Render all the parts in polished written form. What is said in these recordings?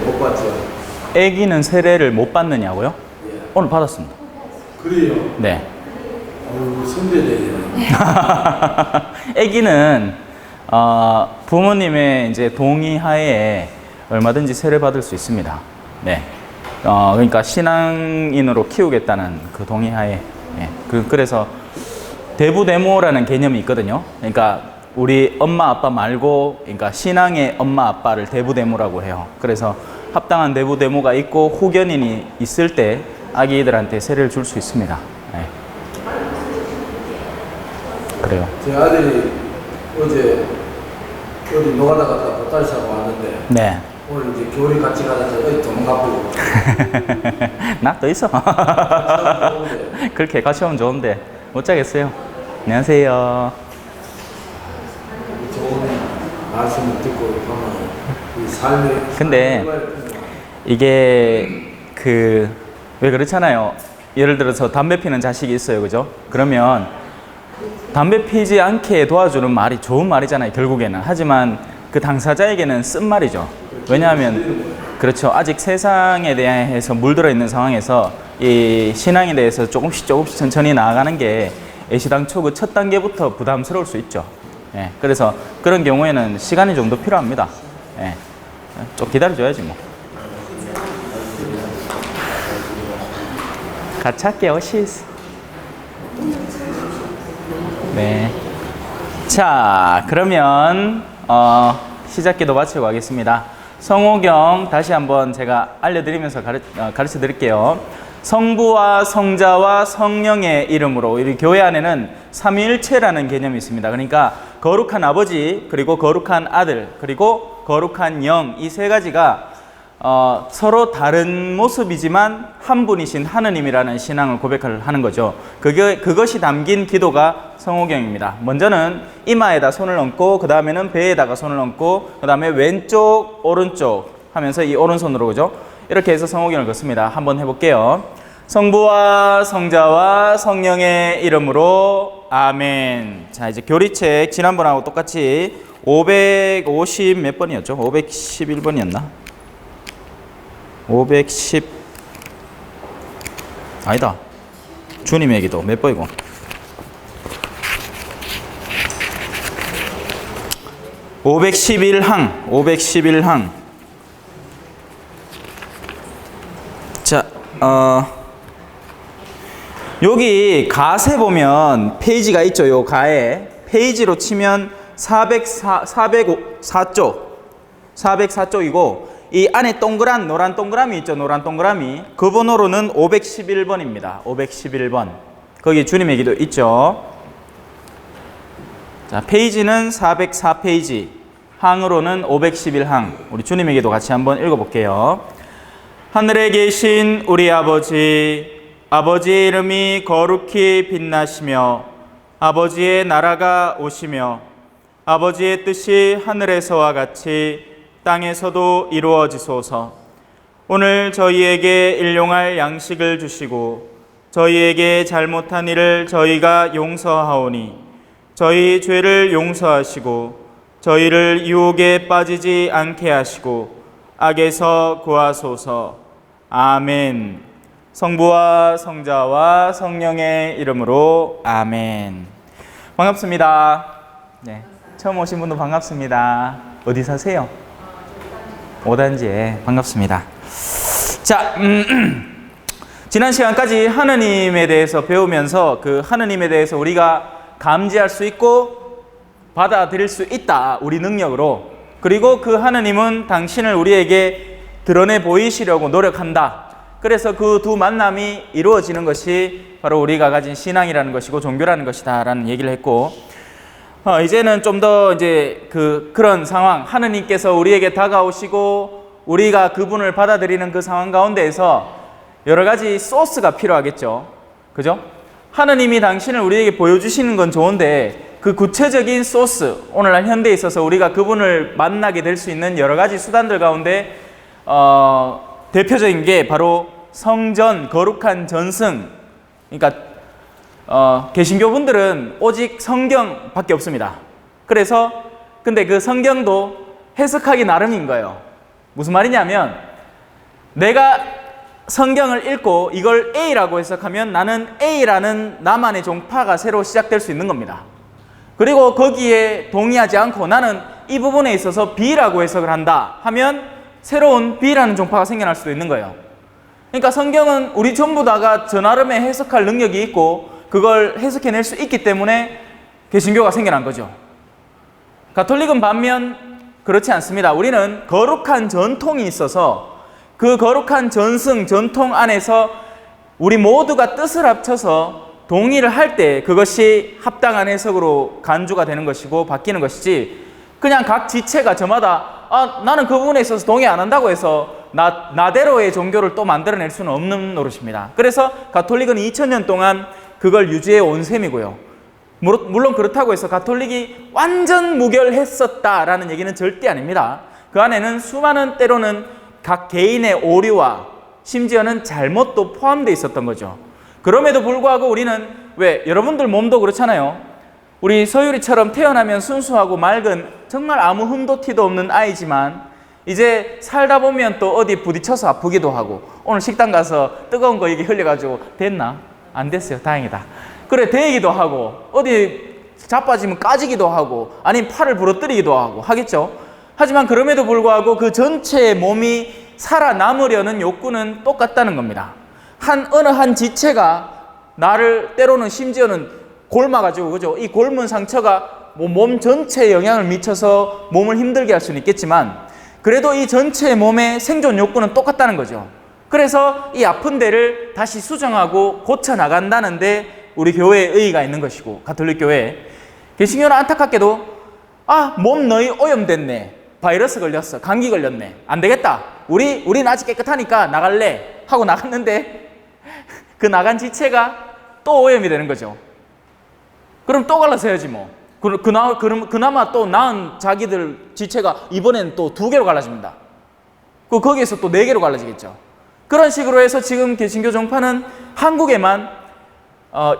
못 받죠. 아기는 세례를 못 받느냐고요? 예. 오늘 받았습니다. 그래요? 네. 선배되네요. 아기는 부모님의 이제 동의하에 얼마든지 세례 받을 수 있습니다. 네. 그러니까 신앙인으로 키우겠다는 그 동의하에. 네. 그래서 대부대모라는 개념이 있거든요. 그러니까 우리 엄마 아빠 말고, 그러니까 신앙의 엄마 아빠를 대부대모라고 해요. 그래서 합당한 대부대모가 있고 후견인이 있을 때 아기들한테 세례를 줄 수 있습니다. 네. 그래요. 제 아들이 어제 어디 노가다 갔다 보따리 사고 왔는데 네. 오늘 이제 교회 같이 가자 해서 어디 도망가보고 나 또 있어. 좋은데 그렇게 같이 오면 좋은데 못 자겠어요. 안녕하세요. 좋은 말씀을 듣고 하면 이 삶의 근데 이게 왜 그렇잖아요. 예를 들어서 담배 피는 자식이 있어요. 그죠? 그러면 담배 피지 않게 도와주는 말이 좋은 말이잖아요. 결국에는. 하지만 그 당사자에게는 쓴 말이죠. 왜냐하면 그렇죠. 아직 세상에 대해서 물들어 있는 상황에서 이 신앙에 대해서 조금씩 천천히 나아가는 게 애시당초 그 첫 단계부터 부담스러울 수 있죠. 예, 그래서 그런 경우에는 시간이 좀 더 필요합니다. 예, 좀 기다려줘야지 뭐. 같이 할게요. 시스. 네. 자, 그러면 시작기도 마치고 가겠습니다. 성호경 다시 한번 제가 알려드리면서 가르쳐 드릴게요. 성부와 성자와 성령의 이름으로. 우리 교회 안에는 삼위일체라는 개념이 있습니다. 그러니까 거룩한 아버지, 그리고 거룩한 아들, 그리고 거룩한 영, 이 세 가지가 서로 다른 모습이지만 한 분이신 하느님이라는 신앙을 고백하는 거죠. 그것이 담긴 기도가 성호경입니다. 먼저는 이마에다 손을 얹고, 그 다음에는 배에다가 손을 얹고, 그 다음에 왼쪽, 오른쪽 하면서 이 오른손으로, 그죠? 이렇게 해서 성호경을 걷습니다. 한번 해볼게요. 성부와 성자와 성령의 이름으로 아멘. 자, 이제 교리책 지난번하고 똑같이 550 몇 번이었죠? 511번이었나? 510 아니다. 주님의 기도 몇 번이고? 511항 511항. 자, 여기 가세 보면 페이지가 있죠. 요 가에 페이지로 치면 404쪽 404쪽이고, 이 안에 동그란 노란 동그라미 있죠. 노란 동그라미. 그 번호로는 511번입니다. 511번. 거기 주님의 기도 있죠. 자, 페이지는 404페이지. 항으로는 511항. 우리 주님의 기도 같이 한번 읽어볼게요. 하늘에 계신 우리 아버지, 아버지의 이름이 거룩히 빛나시며 아버지의 나라가 오시며 아버지의 뜻이 하늘에서와 같이 땅에서도 이루어지소서. 오늘 저희에게 일용할 양식을 주시고 저희에게 잘못한 일을 저희가 용서하오니 저희 죄를 용서하시고 저희를 유혹에 빠지지 않게 하시고 악에서 구하소서. 아멘. 성부와 성자와 성령의 이름으로 아멘. 반갑습니다. 네, 처음 오신 분도 반갑습니다. 어디 사세요? 5단지에 반갑습니다. 자, 지난 시간까지 하느님에 대해서 배우면서 그 하느님에 대해서 우리가 감지할 수 있고 받아들일 수 있다. 우리 능력으로. 그리고 그 하느님은 당신을 우리에게 드러내 보이시려고 노력한다. 그래서 그 두 만남이 이루어지는 것이 바로 우리가 가진 신앙이라는 것이고 종교라는 것이다 라는 얘기를 했고, 이제는 좀 더 이제 그런 상황, 하느님께서 우리에게 다가오시고 우리가 그분을 받아들이는 그 상황 가운데에서 여러 가지 소스가 필요하겠죠. 그죠? 하느님이 당신을 우리에게 보여주시는 건 좋은데 그 구체적인 소스, 오늘날 현대에 있어서 우리가 그분을 만나게 될 수 있는 여러 가지 수단들 가운데 대표적인 게 바로 성전, 거룩한 전승. 그러니까 개신교 분들은 오직 성경밖에 없습니다. 그래서 근데 그 성경도 해석하기 나름인 거예요. 무슨 말이냐면 내가 성경을 읽고 이걸 A라고 해석하면 나는 A라는 나만의 종파가 새로 시작될 수 있는 겁니다. 그리고 거기에 동의하지 않고 나는 이 부분에 있어서 B라고 해석을 한다 하면 새로운 B라는 종파가 생겨날 수도 있는 거예요. 그러니까 성경은 우리 전부 다가 저 나름의 해석할 능력이 있고 그걸 해석해낼 수 있기 때문에 개신교가 생겨난 거죠. 가톨릭은 반면 그렇지 않습니다. 우리는 거룩한 전통이 있어서 그 거룩한 전승, 전통 안에서 우리 모두가 뜻을 합쳐서 동의를 할 때 그것이 합당한 해석으로 간주가 되는 것이고 바뀌는 것이지, 그냥 각 지체가 저마다 나는 그 부분에 있어서 동의 안 한다고 해서 나대로의 종교를 또 만들어낼 수는 없는 노릇입니다. 그래서 가톨릭은 2000년 동안 그걸 유지해 온 셈이고요. 물론 그렇다고 해서 가톨릭이 완전 무결했었다라는 얘기는 절대 아닙니다. 그 안에는 수많은 때로는 각 개인의 오류와 심지어는 잘못도 포함되어 있었던 거죠. 그럼에도 불구하고 우리는 왜 여러분들 몸도 그렇잖아요. 우리 서유리처럼 태어나면 순수하고 맑은 정말 아무 흠도 티도 없는 아이지만 이제 살다 보면 또 어디 부딪혀서 아프기도 하고, 오늘 식당 가서 뜨거운 거 이게 흘려가지고 됐나? 안 됐어요. 다행이다. 그래 데이기도 하고 어디 자빠지면 까지기도 하고 아니면 팔을 부러뜨리기도 하고 하겠죠. 하지만 그럼에도 불구하고 그 전체의 몸이 살아남으려는 욕구는 똑같다는 겁니다. 어느 한 지체가 나를 때로는 심지어는 골마가지고, 그죠? 이 골문 상처가 몸 전체에 영향을 미쳐서 몸을 힘들게 할 수는 있겠지만 그래도 이 전체 몸의 생존 욕구는 똑같다는 거죠. 그래서 이 아픈 데를 다시 수정하고 고쳐나간다는데 우리 교회에 의의가 있는 것이고, 가톨릭 교회에. 개신교는 안타깝게도 몸 너희 오염됐네, 바이러스 걸렸어, 감기 걸렸네, 안 되겠다, 우린 아직 깨끗하니까 나갈래 하고 나갔는데 그 나간 지체가 또 오염이 되는 거죠. 그럼 또 갈라서야지 뭐. 그나마 또 나은 자기들 지체가 이번엔 또 2개로 갈라집니다. 거기에서 또 4개로 갈라지겠죠. 그런 식으로 해서 지금 개신교 종파는 한국에만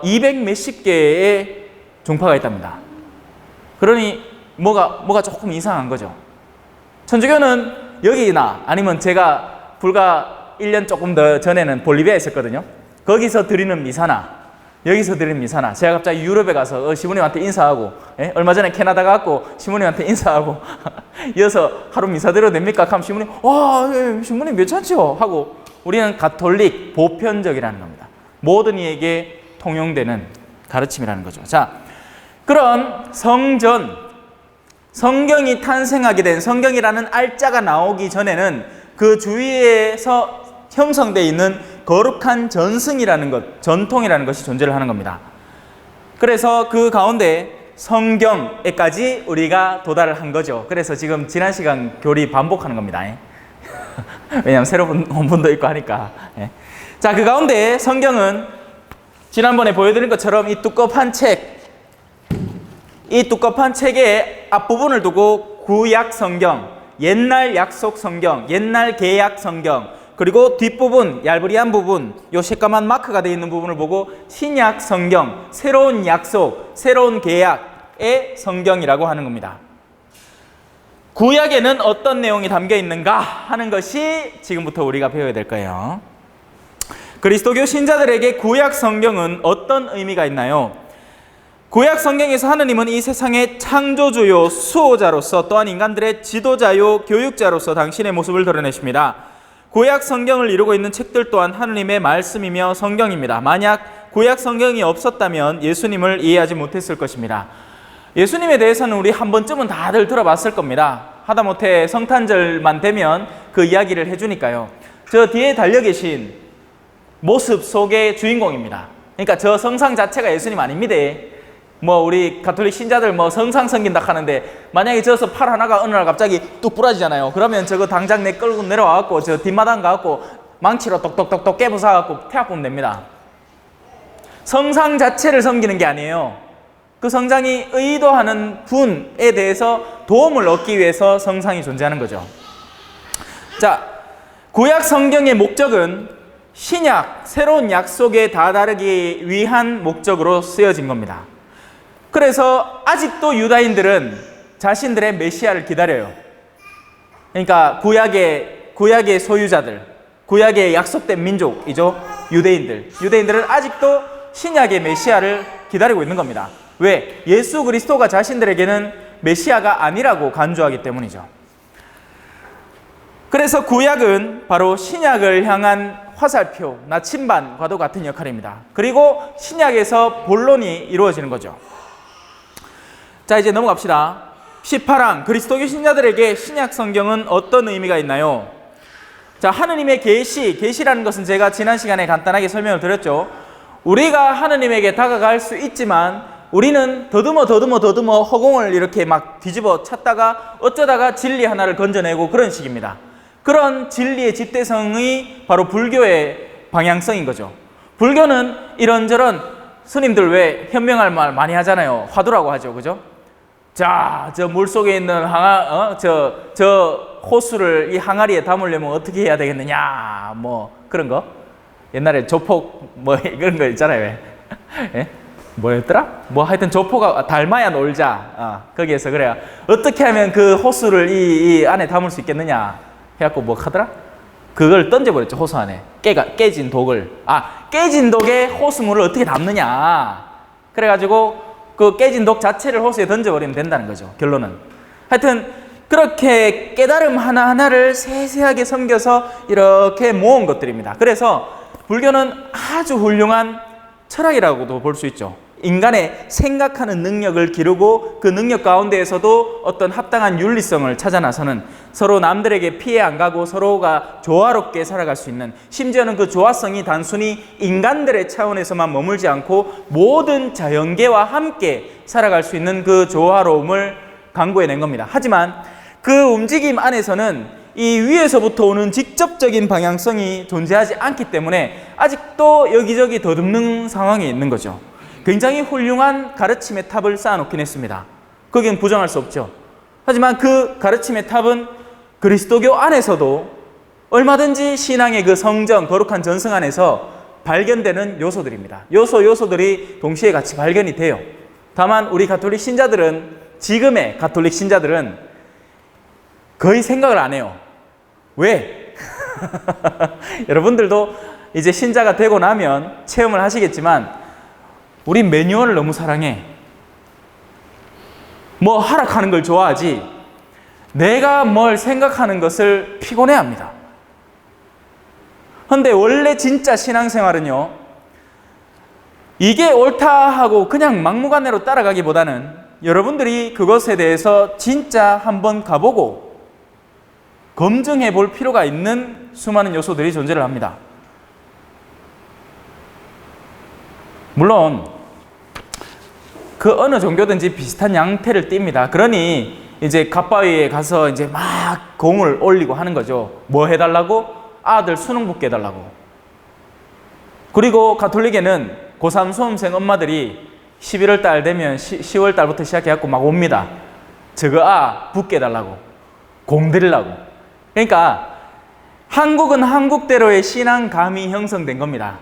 200 몇십 개의 종파가 있답니다. 그러니 뭐가 조금 이상한 거죠. 천주교는 여기나 아니면 제가 불과 1년 조금 더 전에는 볼리비아에 있었거든요. 거기서 드리는 미사나 여기서 드리는 미사나, 제가 갑자기 유럽에 가서 시부님한테 인사하고, 얼마 전에 캐나다 가고 시부님한테 인사하고 이어서 하루 미사 드려도 됩니까? 하면 시부님 예, 시부님 괜찮죠? 하고. 우리는 가톨릭 보편적이라는 겁니다. 모든 이에게 통용되는 가르침이라는 거죠. 자, 그럼 성경이 탄생하게 된, 성경이라는 알자가 나오기 전에는 그 주위에서 형성되어 있는 거룩한 전승이라는 것, 전통이라는 것이 존재를 하는 겁니다. 그래서 그 가운데 성경에까지 우리가 도달을 한 거죠. 그래서 지금 지난 시간 교리 반복하는 겁니다. 왜냐하면 새로운 본문도 있고 하니까. 자, 그 가운데 성경은 지난번에 보여드린 것처럼 이 두껍한 책의 앞부분을 두고 구약 성경, 옛날 약속 성경, 옛날 계약 성경, 그리고 뒷부분, 얄브리한 부분, 요 새까만 마크가 되어 있는 부분을 보고 신약 성경, 새로운 약속, 새로운 계약의 성경이라고 하는 겁니다. 구약에는 어떤 내용이 담겨 있는가 하는 것이 지금부터 우리가 배워야 될 거예요. 그리스도교 신자들에게 구약 성경은 어떤 의미가 있나요? 구약 성경에서 하느님은 이 세상의 창조주요 수호자로서, 또한 인간들의 지도자요 교육자로서 당신의 모습을 드러내십니다. 구약 성경을 이루고 있는 책들 또한 하느님의 말씀이며 성경입니다. 만약 구약 성경이 없었다면 예수님을 이해하지 못했을 것입니다. 예수님에 대해서는 우리 한 번쯤은 다들 들어봤을 겁니다. 하다못해 성탄절만 되면 그 이야기를 해주니까요. 저 뒤에 달려 계신 모습 속의 주인공입니다. 그러니까 저 성상 자체가 예수님 아닙니다. 우리 가톨릭 신자들 성상 섬긴다 하는데, 만약에 저서 팔 하나가 어느 날 갑자기 뚝 부러지잖아요. 그러면 저거 당장 내 끌고 내려와갖고 저 뒷마당 가갖고 망치로 똑똑똑똑 깨부숴갖고 태아보면 됩니다. 성상 자체를 섬기는 게 아니에요. 그 성상이 의도하는 분에 대해서 도움을 얻기 위해서 성상이 존재하는 거죠. 자, 구약 성경의 목적은 신약, 새로운 약속에 다다르기 위한 목적으로 쓰여진 겁니다. 그래서 아직도 유다인들은 자신들의 메시아를 기다려요. 그러니까 구약의 소유자들, 구약의 약속된 민족이죠. 유대인들은 아직도 신약의 메시아를 기다리고 있는 겁니다. 왜? 예수 그리스도가 자신들에게는 메시아가 아니라고 간주하기 때문이죠. 그래서 구약은 바로 신약을 향한 화살표, 나침반과도 같은 역할입니다. 그리고 신약에서 본론이 이루어지는 거죠. 자, 이제 넘어갑시다. 18항, 그리스도교 신자들에게 신약 성경은 어떤 의미가 있나요? 자, 하느님의 계시라는 것은 제가 지난 시간에 간단하게 설명을 드렸죠. 우리가 하느님에게 다가갈 수 있지만 우리는 더듬어 허공을 이렇게 막 뒤집어 찾다가 어쩌다가 진리 하나를 건져내고 그런 식입니다. 그런 진리의 집대성이 바로 불교의 방향성인 거죠. 불교는 이런저런 스님들 왜 현명할 말 많이 하잖아요. 화두라고 하죠. 그죠? 자, 저 물속에 있는 저 호수를 이 항아리에 담으려면 어떻게 해야 되겠느냐, 뭐 그런 거. 옛날에 조폭 뭐 그런 거 있잖아요. 왜? 예? 뭐였더라? 뭐 하여튼 조폭아 닮아야 놀자. 거기에서 그래야 어떻게 하면 그 호수를 이 안에 담을 수 있겠느냐 해갖고 뭐 하더라? 그걸 던져버렸죠. 호수 안에 깨진 독을. 깨진 독에 호수물을 어떻게 담느냐. 그래가지고 그 깨진 독 자체를 호수에 던져버리면 된다는 거죠. 결론은. 하여튼 그렇게 깨달음 하나하나를 세세하게 섬겨서 이렇게 모은 것들입니다. 그래서 불교는 아주 훌륭한 철학이라고도 볼 수 있죠. 인간의 생각하는 능력을 기르고 그 능력 가운데에서도 어떤 합당한 윤리성을 찾아 나서는, 서로 남들에게 피해 안 가고 서로가 조화롭게 살아갈 수 있는, 심지어는 그 조화성이 단순히 인간들의 차원에서만 머물지 않고 모든 자연계와 함께 살아갈 수 있는 그 조화로움을 강구해낸 겁니다. 하지만 그 움직임 안에서는 이 위에서부터 오는 직접적인 방향성이 존재하지 않기 때문에 아직도 여기저기 더듬는 상황에 있는 거죠. 굉장히 훌륭한 가르침의 탑을 쌓아놓긴 했습니다. 거기는 부정할 수 없죠. 하지만 그 가르침의 탑은 그리스도교 안에서도 얼마든지 신앙의 그 성정, 거룩한 전승 안에서 발견되는 요소들입니다. 요소들이 동시에 같이 발견이 돼요. 다만 우리 가톨릭 신자들은, 지금의 가톨릭 신자들은 거의 생각을 안 해요. 왜? 여러분들도 이제 신자가 되고 나면 체험을 하시겠지만 우리 매뉴얼을 너무 사랑해. 뭐 하락하는 걸 좋아하지 내가 뭘 생각하는 것을 피곤해합니다. 그런데 원래 진짜 신앙생활은요, 이게 옳다 하고 그냥 막무가내로 따라가기보다는 여러분들이 그것에 대해서 진짜 한번 가보고 검증해 볼 필요가 있는 수많은 요소들이 존재를 합니다. 물론 그 어느 종교든지 비슷한 양태를 띱니다. 그러니 이제 갓바위에 가서 이제 막 공을 올리고 하는 거죠. 뭐 해달라고? 아들 수능 붙게 해달라고. 그리고 가톨릭에는 고3 수험생 엄마들이 11월 달 되면 10월 달부터 시작해갖고 막 옵니다. 저거 붙게 해달라고. 공 드리려고. 그러니까 한국은 한국대로의 신앙감이 형성된 겁니다.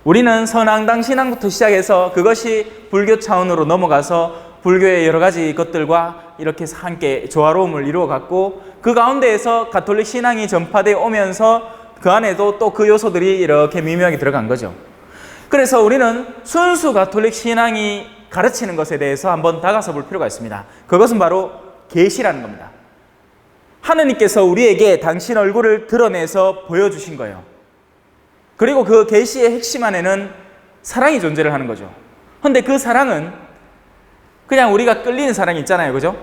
우리는 선앙당 신앙부터 시작해서 그것이 불교 차원으로 넘어가서 불교의 여러 가지 것들과 이렇게 함께 조화로움을 이루어갔고, 그 가운데에서 가톨릭 신앙이 전파되어 오면서 그 안에도 또 그 요소들이 이렇게 미묘하게 들어간 거죠. 그래서 우리는 순수 가톨릭 신앙이 가르치는 것에 대해서 한번 다가서 볼 필요가 있습니다. 그것은 바로 계시라는 겁니다. 하느님께서 우리에게 당신 얼굴을 드러내서 보여주신 거예요. 그리고 그 계시의 핵심 안에는 사랑이 존재를 하는 거죠. 그런데 그 사랑은 그냥 우리가 끌리는 사랑이 있잖아요. 그죠?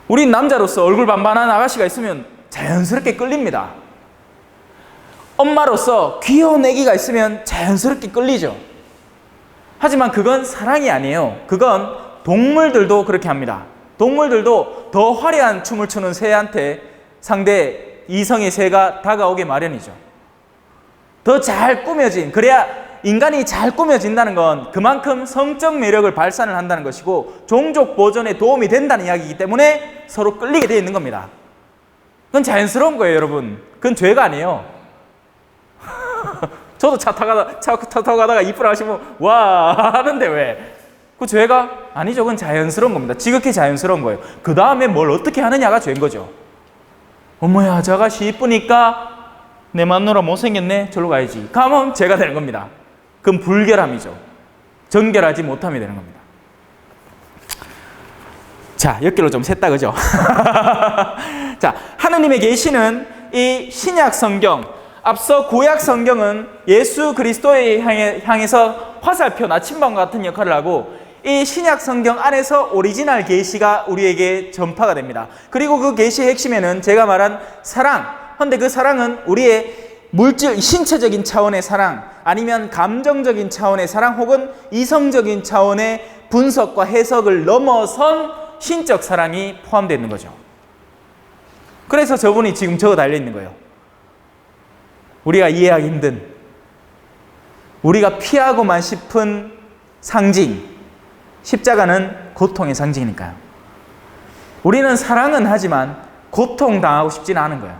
우리 남자로서 얼굴 반반한 아가씨가 있으면 자연스럽게 끌립니다. 엄마로서 귀여운 애기가 있으면 자연스럽게 끌리죠. 하지만 그건 사랑이 아니에요. 그건 동물들도 그렇게 합니다. 동물들도 더 화려한 춤을 추는 새한테 상대 이성의 새가 다가오게 마련이죠. 더 잘 꾸며진, 그래야 인간이 잘 꾸며진다는 건 그만큼 성적 매력을 발산을 한다는 것이고 종족 보존에 도움이 된다는 이야기이기 때문에 서로 끌리게 되어 있는 겁니다. 그건 자연스러운 거예요, 여러분. 그건 죄가 아니에요. 저도 차 타고 가다가 이쁘라 하시면 와 하는데 왜? 그 죄가 아니죠. 그건 자연스러운 겁니다. 지극히 자연스러운 거예요. 그 다음에 뭘 어떻게 하느냐가 죄인 거죠. 어머야, 저 아가씨 이쁘니까 내 마누라 못생겼네, 절로 가야지. 가면 죄가 되는 겁니다. 그건 불결함이죠. 정결하지 못함이 되는 겁니다. 자, 엮기로 좀 샜다, 그죠? 자, 하느님의 계시는 이 신약 성경, 앞서 구약 성경은 예수 그리스도에 향해서 화살표, 나침반 같은 역할을 하고, 이 신약 성경 안에서 오리지널 계시가 우리에게 전파가 됩니다. 그리고 그 계시의 핵심에는 제가 말한 사랑, 그런데 그 사랑은 우리의 물질, 신체적인 차원의 사랑, 아니면 감정적인 차원의 사랑, 혹은 이성적인 차원의 분석과 해석을 넘어선 신적 사랑이 포함되어 있는 거죠. 그래서 저분이 지금 적어 달려 있는 거예요. 우리가 이해하기 힘든, 우리가 피하고만 싶은 상징, 십자가는 고통의 상징이니까요. 우리는 사랑은 하지만 고통당하고 싶지는 않은 거예요.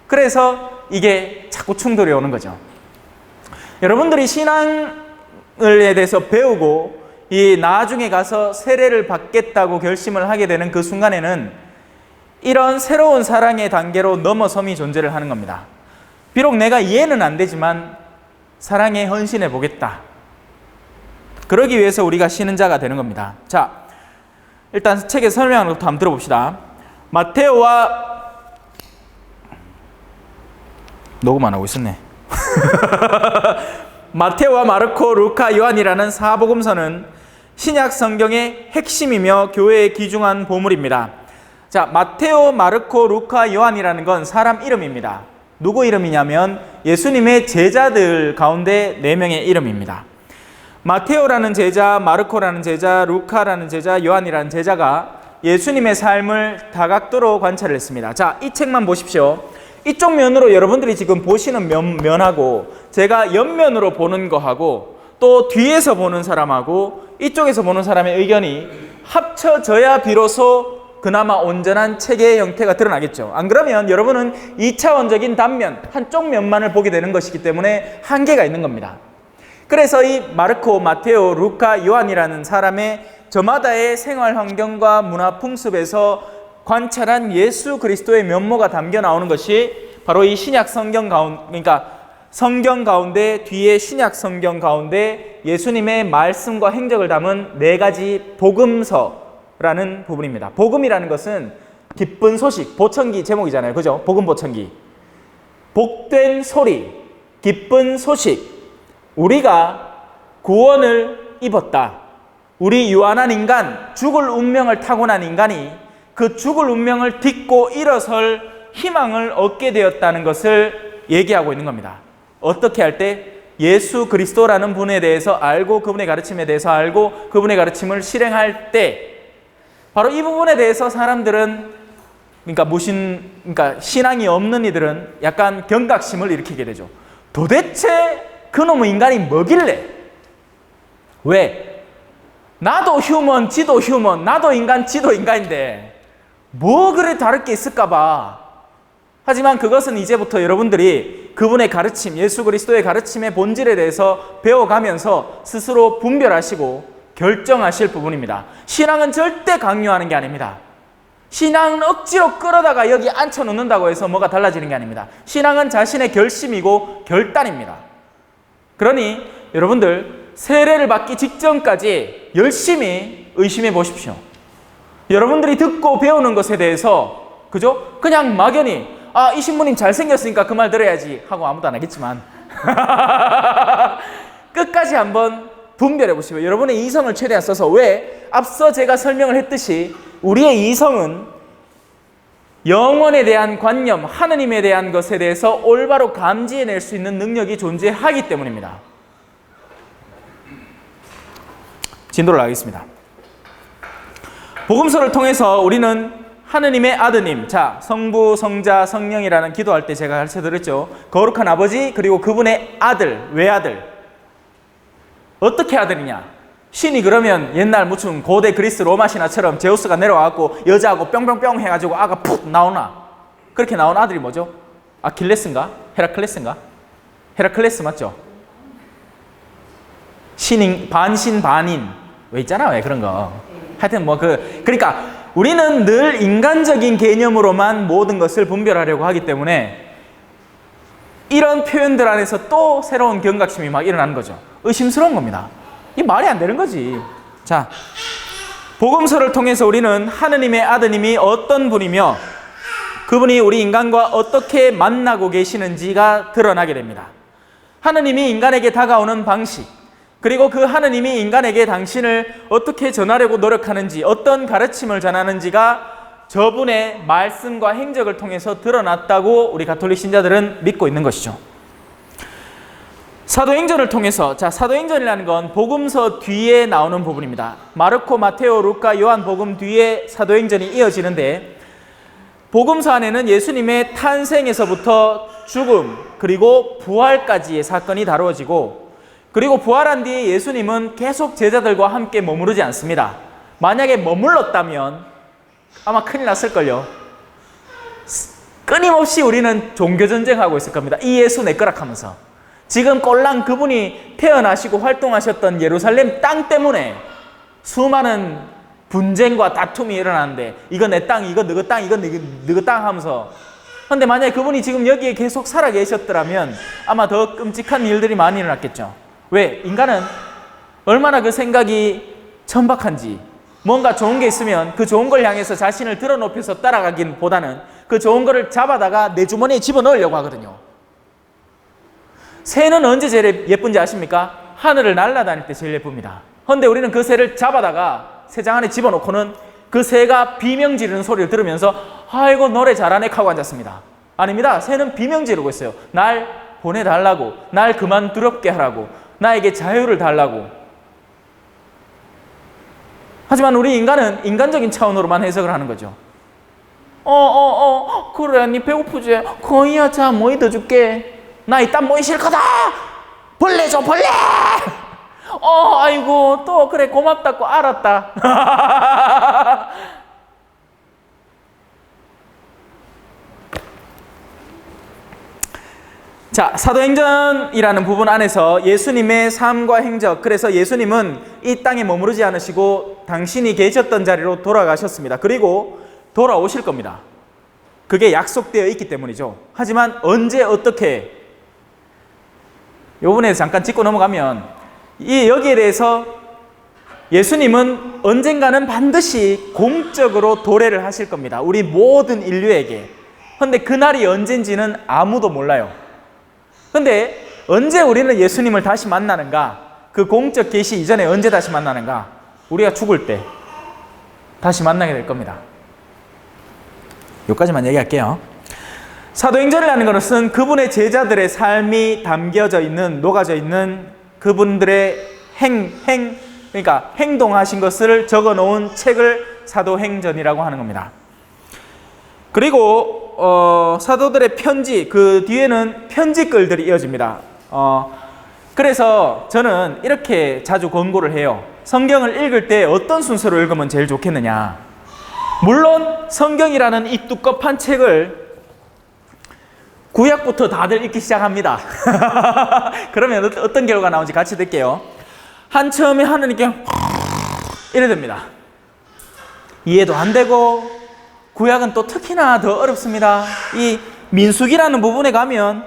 그래서 이게 자꾸 충돌이 오는 거죠. 여러분들이 신앙에 대해서 배우고 이 나중에 가서 세례를 받겠다고 결심을 하게 되는 그 순간에는 이런 새로운 사랑의 단계로 넘어섬이 존재를 하는 겁니다. 비록 내가 이해는 안 되지만 사랑에 헌신해 보겠다. 그러기 위해서 우리가 쉬는 자가 되는 겁니다. 자, 일단 책에 설명하는 것부터 한번 들어봅시다. 마테오와 녹음 안 하고 있었네. 마테오와 마르코, 루카, 요한이라는 사복음서는 신약 성경의 핵심이며 교회에 귀중한 보물입니다. 자, 마테오, 마르코, 루카, 요한이라는 건 사람 이름입니다. 누구 이름이냐면 예수님의 제자들 가운데 4명의 이름입니다. 마테오라는 제자, 마르코라는 제자, 루카라는 제자, 요한이라는 제자가 예수님의 삶을 다각도로 관찰을 했습니다. 자, 이 책만 보십시오. 이쪽 면으로 여러분들이 지금 보시는 면하고 제가 옆면으로 보는 거하고 또 뒤에서 보는 사람하고 이쪽에서 보는 사람의 의견이 합쳐져야 비로소 그나마 온전한 책의 형태가 드러나겠죠. 안 그러면 여러분은 2차원적인 단면, 한쪽 면만을 보게 되는 것이기 때문에 한계가 있는 겁니다. 그래서 이 마르코, 마테오, 루카, 요한이라는 사람의 저마다의 생활 환경과 문화 풍습에서 관찰한 예수 그리스도의 면모가 담겨 나오는 것이 바로 이 신약 성경 가운데, 그러니까 성경 가운데 뒤에 신약 성경 가운데 예수님의 말씀과 행적을 담은 4가지 복음서라는 부분입니다. 복음이라는 것은 기쁜 소식, 보청기 제목이잖아요. 그죠? 복음 보청기. 복된 소리, 기쁜 소식. 우리가 구원을 입었다. 우리 유한한 인간, 죽을 운명을 타고난 인간이 그 죽을 운명을 딛고 일어설 희망을 얻게 되었다는 것을 얘기하고 있는 겁니다. 어떻게 할 때? 예수 그리스도라는 분에 대해서 알고 그분의 가르침에 대해서 알고 그분의 가르침을 실행할 때 바로 이 부분에 대해서 사람들은 그러니까 신앙이 없는 이들은 약간 경각심을 일으키게 되죠. 도대체 그놈의 인간이 뭐길래? 왜? 나도 휴먼, 지도 휴먼, 나도 인간, 지도 인간인데 뭐 그래 다를 게 있을까 봐. 하지만 그것은 이제부터 여러분들이 그분의 가르침, 예수 그리스도의 가르침의 본질에 대해서 배워가면서 스스로 분별하시고 결정하실 부분입니다. 신앙은 절대 강요하는 게 아닙니다. 신앙은 억지로 끌어다가 여기 앉혀놓는다고 해서 뭐가 달라지는 게 아닙니다. 신앙은 자신의 결심이고 결단입니다. 그러니 여러분들 세례를 받기 직전까지 열심히 의심해 보십시오. 여러분들이 듣고 배우는 것에 대해서 그죠? 그냥 막연히 이 신부님 잘생겼으니까 그 말 들어야지 하고 아무도 안 하겠지만 끝까지 한번 분별해 보시고 여러분의 이성을 최대한 써서 왜? 앞서 제가 설명을 했듯이 우리의 이성은 영혼에 대한 관념, 하느님에 대한 것에 대해서 올바로 감지해낼 수 있는 능력이 존재하기 때문입니다. 진도를 하겠습니다. 복음서를 통해서 우리는 하느님의 아드님, 자, 성부, 성자, 성령이라는 기도할 때 제가 가르쳐드렸죠. 거룩한 아버지 그리고 그분의 아들, 외아들. 어떻게 아들이냐? 신이 그러면 옛날 무슨 고대 그리스 로마 신화처럼 제우스가 내려와갖고 여자하고 뿅뿅뿅 해가지고 아가 푹 나오나? 그렇게 나온 아들이 뭐죠? 아킬레스인가? 헤라클레스인가? 헤라클레스 맞죠? 신인, 반신, 반인. 왜 있잖아, 왜 그런 거. 하여튼 그러니까 우리는 늘 인간적인 개념으로만 모든 것을 분별하려고 하기 때문에 이런 표현들 안에서 또 새로운 경각심이 막 일어나는 거죠. 의심스러운 겁니다. 이 말이 안 되는 거지. 자, 복음서를 통해서 우리는 하느님의 아드님이 어떤 분이며 그분이 우리 인간과 어떻게 만나고 계시는지가 드러나게 됩니다. 하느님이 인간에게 다가오는 방식, 그리고 그 하느님이 인간에게 당신을 어떻게 전하려고 노력하는지, 어떤 가르침을 전하는지가 저분의 말씀과 행적을 통해서 드러났다고 우리 가톨릭 신자들은 믿고 있는 것이죠. 사도행전을 통해서, 자, 사도행전이라는 건 복음서 뒤에 나오는 부분입니다. 마르코, 마테오, 루카, 요한 복음 뒤에 사도행전이 이어지는데, 복음서 안에는 예수님의 탄생에서부터 죽음 그리고 부활까지의 사건이 다루어지고, 그리고 부활한 뒤에 예수님은 계속 제자들과 함께 머무르지 않습니다. 만약에 머물렀다면 아마 큰일 났을걸요. 끊임없이 우리는 종교전쟁하고 있을 겁니다. 이 예수 내 거라 하면서. 지금 꼴랑 그분이 태어나시고 활동하셨던 예루살렘 땅 때문에 수많은 분쟁과 다툼이 일어나는데, 이거 내 땅, 이거 너희 땅, 이거 너희 땅 하면서. 근데 만약에 그분이 지금 여기에 계속 살아 계셨더라면 아마 더 끔찍한 일들이 많이 일어났겠죠. 왜? 인간은 얼마나 그 생각이 천박한지, 뭔가 좋은 게 있으면 그 좋은 걸 향해서 자신을 드러높여서 따라가긴 보다는 그 좋은 거를 잡아다가 내 주머니에 집어넣으려고 하거든요. 새는 언제 제일 예쁜지 아십니까? 하늘을 날아다닐 때 제일 예쁩니다. 그런데 우리는 그 새를 잡아다가 새장 안에 집어넣고는 그 새가 비명 지르는 소리를 들으면서 아이고 노래 잘하네 하고 앉았습니다. 아닙니다. 새는 비명 지르고 있어요. 날 보내달라고, 날 그만 두렵게 하라고, 나에게 자유를 달라고. 하지만 우리 인간은 인간적인 차원으로만 해석을 하는 거죠. 그래, 니 배고프지? 거의야, 자, 뭐이 더 줄게. 나 이딴 뭐이 싫거다. 벌레 줘, 벌레. 아이고, 또 그래, 고맙다고 알았다. 자, 사도행전이라는 부분 안에서 예수님의 삶과 행적, 그래서 예수님은 이 땅에 머무르지 않으시고 당신이 계셨던 자리로 돌아가셨습니다. 그리고 돌아오실 겁니다. 그게 약속되어 있기 때문이죠. 하지만 언제 어떻게, 요 부분에서 잠깐 짚고 넘어가면 여기에 대해서 예수님은 언젠가는 반드시 공적으로 도래를 하실 겁니다. 우리 모든 인류에게. 그런데 그날이 언젠지는 아무도 몰라요. 근데 언제 우리는 예수님을 다시 만나는가? 그 공적 계시 이전에 언제 다시 만나는가? 우리가 죽을 때 다시 만나게 될 겁니다. 여기까지만 얘기할게요. 사도행전이라는 것은 그분의 제자들의 삶이 담겨져 있는, 녹아져 있는 그분들의 그러니까 행동하신 것을 적어 놓은 책을 사도행전이라고 하는 겁니다. 그리고 사도들의 편지, 그 뒤에는 편지글들이 이어집니다. 그래서 저는 이렇게 자주 권고를 해요. 성경을 읽을 때 어떤 순서로 읽으면 제일 좋겠느냐. 물론 성경이라는 이 두껍한 책을 구약부터 다들 읽기 시작합니다. 그러면 어떤 결과가 나오는지 같이 듣게요. 처음에 하느님께 이래 됩니다. 이해도 안 되고, 구약은 또 특히나 더 어렵습니다. 이 민수기라는 부분에 가면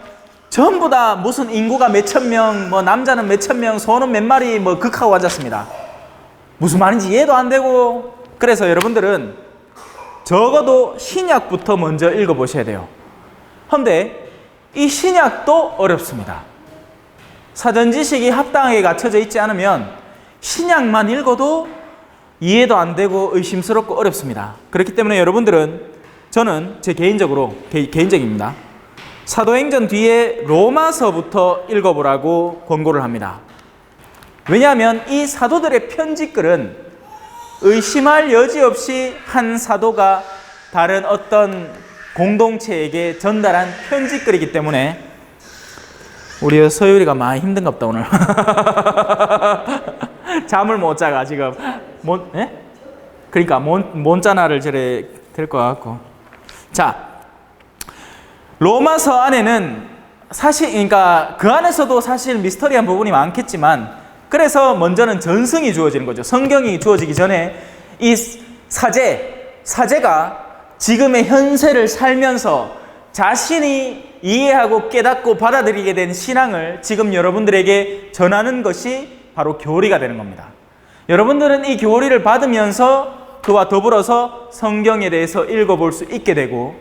전부 다 무슨 인구가 몇천 명, 뭐 남자는 몇천 명, 소는 몇 마리 뭐 극하고 앉았습니다. 무슨 말인지 이해도 안 되고. 그래서 여러분들은 적어도 신약부터 먼저 읽어보셔야 돼요. 그런데 이 신약도 어렵습니다. 사전 지식이 합당하게 갖춰져 있지 않으면 신약만 읽어도 이해도 안 되고 의심스럽고 어렵습니다. 그렇기 때문에 여러분들은, 저는 제 개인적입니다. 사도행전 뒤에 로마서부터 읽어보라고 권고를 합니다. 왜냐하면 이 사도들의 편지글은 의심할 여지 없이 한 사도가 다른 어떤 공동체에게 전달한 편지글이기 때문에. 우리 서유리가 많이 힘든가 보다 오늘. 잠을 못 자가 지금. 그러니까 몬자나를 저래 될 것 같고. 자, 로마서 안에는 사실, 그러니까 그 안에서도 사실 미스터리한 부분이 많겠지만, 그래서 먼저는 전승이 주어지는 거죠. 성경이 주어지기 전에 이 사제, 사제가 지금의 현세를 살면서 자신이 이해하고 깨닫고 받아들이게 된 신앙을 지금 여러분들에게 전하는 것이 바로 교리가 되는 겁니다. 여러분들은 이 교리를 받으면서 그와 더불어서 성경에 대해서 읽어볼 수 있게 되고,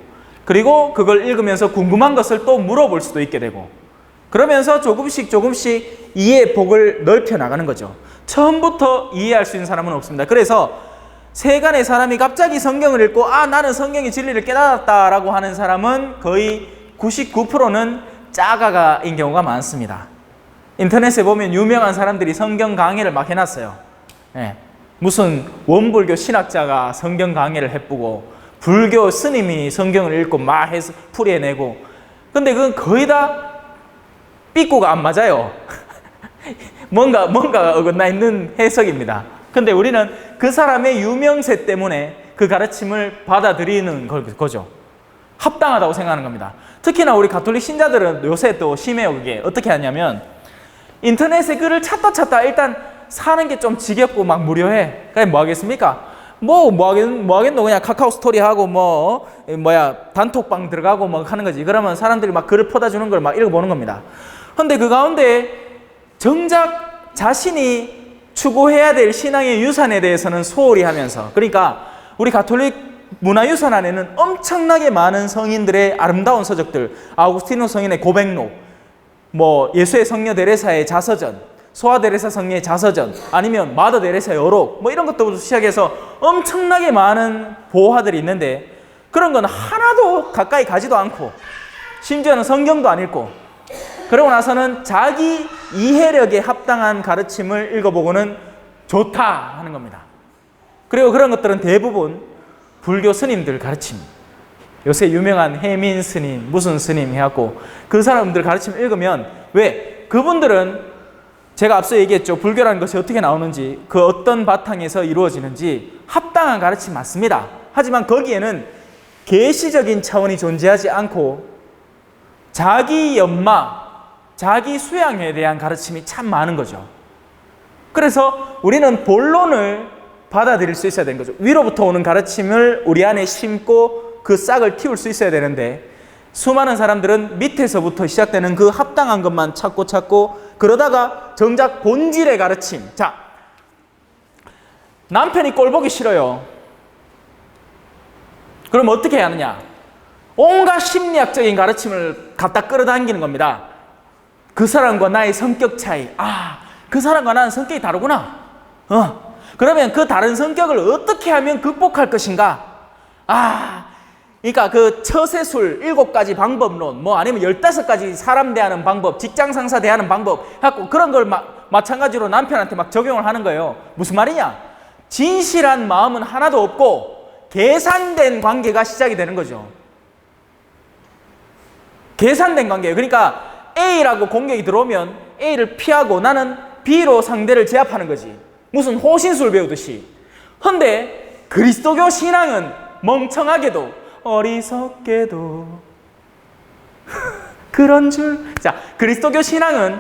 그리고 그걸 읽으면서 궁금한 것을 또 물어볼 수도 있게 되고, 그러면서 조금씩 이해의 폭을 넓혀 나가는 거죠. 처음부터 이해할 수 있는 사람은 없습니다. 그래서 세간의 사람이 갑자기 성경을 읽고 나는 성경의 진리를 깨달았다라고 하는 사람은 거의 99%는 짜가가인 경우가 많습니다. 인터넷에 보면 유명한 사람들이 성경 강의를 막 해놨어요. 무슨 원불교 신학자가 성경 강의를 해쁘고 불교 스님이 성경을 읽고 막 해서 풀이해내고, 근데 그건 거의 다 삐꾸가 안 맞아요. 뭔가 어긋나 있는 해석입니다. 근데 우리는 그 사람의 유명세 때문에 그 가르침을 받아들이는 거죠. 합당하다고 생각하는 겁니다. 특히나 우리 가톨릭 신자들은 요새 또 심해요. 그게 어떻게 하냐면 인터넷에 글을 찾다 일단 사는 게 좀 지겹고 막 무료해. 그럼 뭐 하겠습니까? 뭐 하겠노? 그냥 카카오 스토리 하고 단톡방 들어가고 뭐 하는 거지. 그러면 사람들이 막 글을 퍼다 주는 걸 막 읽어보는 겁니다. 근데 그 가운데 정작 자신이 추구해야 될 신앙의 유산에 대해서는 소홀히 하면서, 그러니까 우리 가톨릭 문화유산 안에는 엄청나게 많은 성인들의 아름다운 서적들, 아우구스티노 성인의 고백록, 예수의 성녀 데레사의 자서전, 소아 데레사 성녀의 자서전, 아니면 마더 데레사의 어록, 이런 것부터 시작해서 엄청나게 많은 보화들이 있는데, 그런 건 하나도 가까이 가지도 않고 심지어는 성경도 안 읽고, 그러고 나서는 자기 이해력에 합당한 가르침을 읽어보고는 좋다 하는 겁니다. 그리고 그런 것들은 대부분 불교 스님들 가르침, 요새 유명한 해민 스님, 무슨 스님 해갖고 그 사람들 가르침 읽으면, 왜? 그분들은 제가 앞서 얘기했죠. 불교라는 것이 어떻게 나오는지, 그 어떤 바탕에서 이루어지는지 합당한 가르침 맞습니다. 하지만 거기에는 계시적인 차원이 존재하지 않고 자기 연마, 자기 수양에 대한 가르침이 참 많은 거죠. 그래서 우리는 본론을 받아들일 수 있어야 되는 거죠. 위로부터 오는 가르침을 우리 안에 심고 그 싹을 틔울 수 있어야 되는데, 수많은 사람들은 밑에서부터 시작되는 그 합당한 것만 찾고 그러다가 정작 본질의 가르침, 자, 남편이 꼴 보기 싫어요. 그럼 어떻게 해야 하느냐? 온갖 심리학적인 가르침을 갖다 끌어당기는 겁니다. 그 사람과 나의 성격 차이, 그 사람과 나는 성격이 다르구나. 그러면 그 다른 성격을 어떻게 하면 극복할 것인가? 그러니까 그 처세술 7가지 방법론, 아니면 15가지 사람 대하는 방법, 직장 상사 대하는 방법 해갖고 그런 걸 마찬가지로 남편한테 막 적용을 하는 거예요. 무슨 말이냐? 진실한 마음은 하나도 없고 계산된 관계가 시작이 되는 거죠. 계산된 관계예요. 그러니까 A라고 공격이 들어오면 A를 피하고 나는 B로 상대를 제압하는 거지. 무슨 호신술 배우듯이. 근데 그리스도교 신앙은 멍청하게도 어리석게도 그런 줄. 자, 그리스도교 신앙은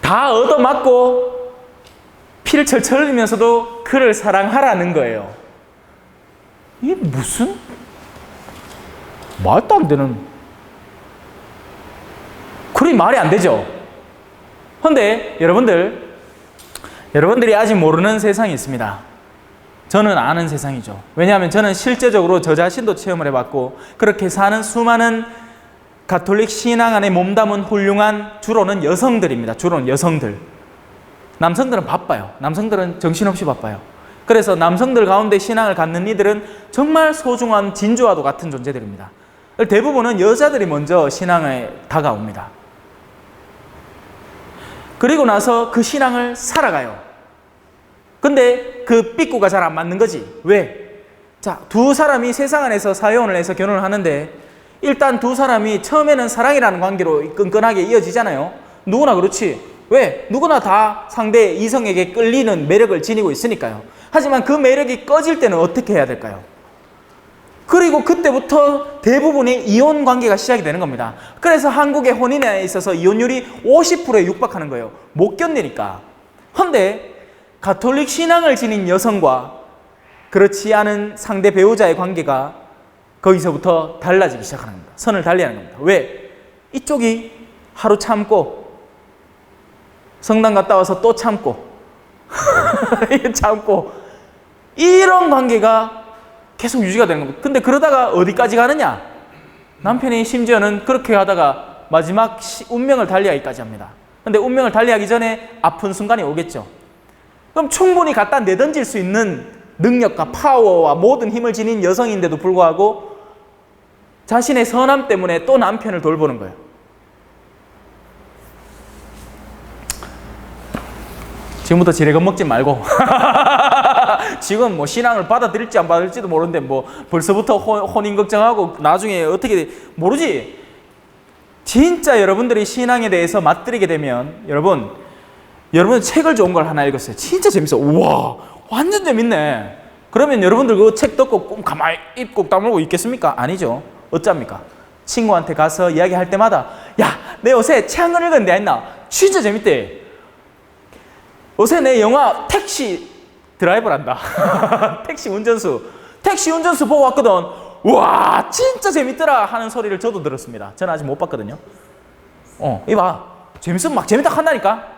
다 얻어맞고 피를 철철 흘리면서도 그를 사랑하라는 거예요. 이게 무슨 말도 안 되는, 그리 말이 안 되죠. 근데 여러분들이 아직 모르는 세상이 있습니다. 저는 아는 세상이죠. 왜냐하면 저는 실제적으로 저 자신도 체험을 해봤고, 그렇게 사는 수많은 가톨릭 신앙 안에 몸담은 훌륭한 주로는 여성들입니다. 주로는 여성들. 남성들은 바빠요. 남성들은 정신없이 바빠요. 그래서 남성들 가운데 신앙을 갖는 이들은 정말 소중한 진주와도 같은 존재들입니다. 대부분은 여자들이 먼저 신앙에 다가옵니다. 그리고 나서 그 신앙을 살아가요. 근데 그 삐꾸가 잘 안 맞는 거지. 왜? 자, 두 사람이 세상 안에서 사회혼을 해서 결혼을 하는데, 일단 두 사람이 처음에는 사랑이라는 관계로 끈끈하게 이어지잖아요. 누구나 그렇지. 왜? 누구나 다 상대 이성에게 끌리는 매력을 지니고 있으니까요. 하지만 그 매력이 꺼질 때는 어떻게 해야 될까요? 그리고 그때부터 대부분의 이혼 관계가 시작이 되는 겁니다. 그래서 한국의 혼인에 있어서 이혼율이 50%에 육박하는 거예요. 못 견디니까. 근데 가톨릭 신앙을 지닌 여성과 그렇지 않은 상대 배우자의 관계가 거기서부터 달라지기 시작하는 겁니다. 선을 달리하는 겁니다. 왜? 이쪽이 하루 참고 성당 갔다 와서 또 참고 참고 이런 관계가 계속 유지가 되는 겁니다. 근데 그러다가 어디까지 가느냐? 남편이 심지어는 그렇게 하다가 마지막 운명을 달리하기까지 합니다. 근데 운명을 달리하기 전에 아픈 순간이 오겠죠. 그럼 충분히 갖다 내던질 수 있는 능력과 파워와 모든 힘을 지닌 여성인데도 불구하고 자신의 선함 때문에 또 남편을 돌보는 거예요. 지금부터 지레 겁먹지 말고 지금 뭐 신앙을 받아들일지 안 받을지도 모르는데 뭐 벌써부터 혼인 걱정하고 나중에 어떻게 모르지. 진짜 여러분들이 신앙에 대해서 맞들이게 되면 여러분 책을 좋은 걸 하나 읽었어요. 진짜 재밌어. 우와 완전 재밌네. 그러면 여러분들 그 책 덮고 꼭 가만히 입 꼭 다물고 있겠습니까? 아니죠. 어쩝니까? 친구한테 가서 이야기할 때마다 야, 내 요새 책 한 권 읽었는데 했나? 진짜 재밌대. 요새 내 영화 택시 드라이버란다. 택시 운전수 보고 왔거든. 와 진짜 재밌더라 하는 소리를 저도 들었습니다. 저는 아직 못 봤거든요. 이봐 재밌으면 막 재밌다 한다니까.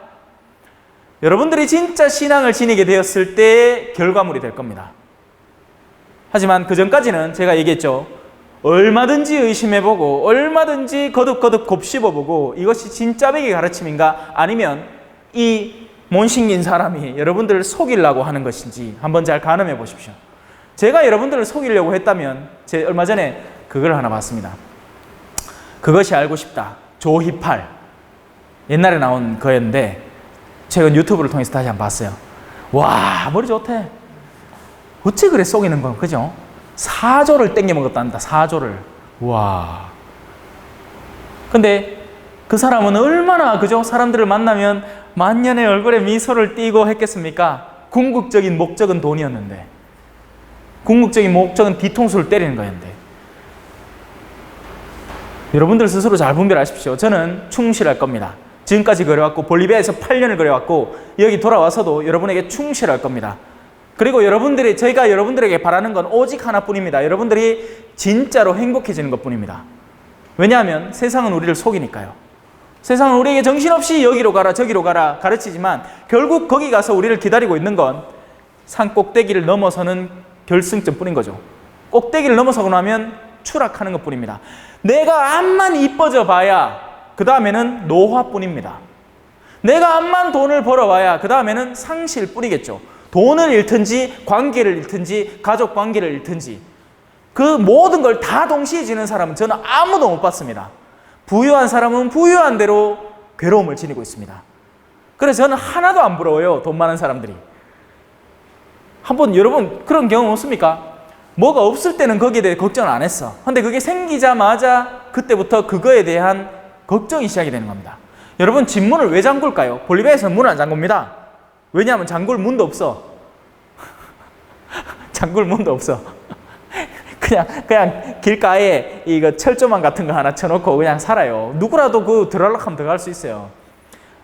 여러분들이 진짜 신앙을 지니게 되었을 때 결과물이 될 겁니다. 하지만 그 전까지는 제가 얘기했죠. 얼마든지 의심해보고 얼마든지 거듭거듭 곱씹어보고 이것이 진짜 백의 가르침인가 아니면 이 못생긴 사람이 여러분들을 속이려고 하는 것인지 한번 잘 가늠해 보십시오. 제가 여러분들을 속이려고 했다면 제가 얼마 전에 그걸 하나 봤습니다. 그것이 알고 싶다. 조희팔. 옛날에 나온 거였는데 최근 유튜브를 통해서 다시 한번 봤어요. 와 머리 좋대. 어째 그래 속이는 건 그죠? 4조를 땡겨 먹었답니다. 4조를. 와. 근데 그 사람은 얼마나 그죠? 사람들을 만나면 만년의 얼굴에 미소를 띠고 했겠습니까? 궁극적인 목적은 돈이었는데 궁극적인 목적은 뒤통수를 때리는 거였는데 여러분들 스스로 잘 분별하십시오. 저는 충실할 겁니다. 지금까지 그래왔고 볼리비아에서 8년을 그래왔고 여기 돌아와서도 여러분에게 충실할 겁니다. 그리고 저희가 여러분들에게 바라는 건 오직 하나뿐입니다. 여러분들이 진짜로 행복해지는 것뿐입니다. 왜냐하면 세상은 우리를 속이니까요. 세상은 우리에게 정신없이 여기로 가라 저기로 가라 가르치지만 결국 거기 가서 우리를 기다리고 있는 건 산 꼭대기를 넘어서는 결승점뿐인 거죠. 꼭대기를 넘어서고 나면 추락하는 것뿐입니다. 내가 암만 이뻐져 봐야 그 다음에는 노화뿐입니다. 내가 암만 돈을 벌어봐야 그 다음에는 상실뿐이겠죠. 돈을 잃든지 관계를 잃든지 가족 관계를 잃든지 그 모든 걸 다 동시에 지는 사람은 저는 아무도 못 봤습니다. 부유한 사람은 부유한 대로 괴로움을 지니고 있습니다. 그래서 저는 하나도 안 부러워요. 돈 많은 사람들이. 한번 여러분 그런 경험 없습니까? 뭐가 없을 때는 거기에 대해 걱정을 안 했어. 근데 그게 생기자마자 그때부터 그거에 대한 걱정이 시작이 되는 겁니다. 여러분 집 문을 왜 잠글까요? 볼리비아에서는 문을 안 잠굽니다. 왜냐하면 잠글 문도 없어. 잠글 문도 없어. 그냥 길가에 이거 철조망 같은 거 하나 쳐놓고 그냥 살아요. 누구라도 그 들어가려면 들어갈 수 있어요.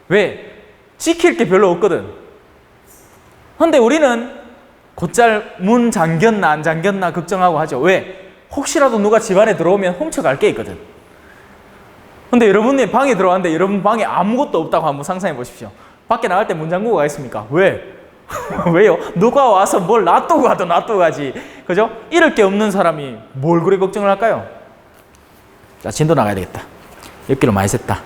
왜? 지킬 게 별로 없거든. 근데 우리는 곧잘 문 잠겼나 안 잠겼나 걱정하고 하죠. 왜? 혹시라도 누가 집 안에 들어오면 훔쳐갈 게 있거든. 근데 여러분의 방에 들어왔는데 여러분 방에 아무것도 없다고 한번 상상해 보십시오. 밖에 나갈 때 문 잠그고 가겠습니까? 왜? 왜요? 누가 와서 뭘 놔두고 가도 놔두고 가지. 그죠? 잃을 게 없는 사람이 뭘 그래 걱정을 할까요? 자, 진도 나가야 되겠다. 엽기로 많이 샜다.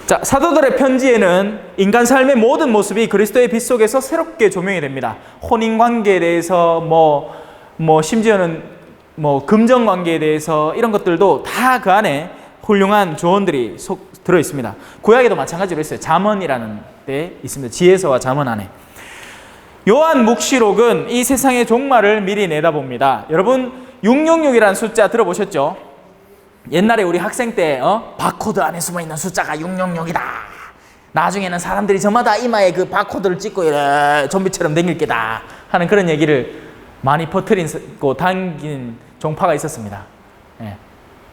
자, 사도들의 편지에는 인간 삶의 모든 모습이 그리스도의 빛 속에서 새롭게 조명이 됩니다. 혼인 관계에 대해서 심지어는 금전 관계에 대해서 이런 것들도 다 그 안에 훌륭한 조언들이 들어 있습니다. 구약에도 마찬가지로 있어요. 잠언이라는 데 있습니다. 지혜서와 잠언 안에. 요한 묵시록은 이 세상의 종말을 미리 내다봅니다. 여러분 666이라는 숫자 들어보셨죠? 옛날에 우리 학생 때 바코드 안에 숨어있는 숫자가 666이다. 나중에는 사람들이 저마다 이마에 그 바코드를 찍고 이래 좀비처럼 댕길 게다 하는 그런 얘기를 많이 퍼뜨리고 당긴 종파가 있었습니다.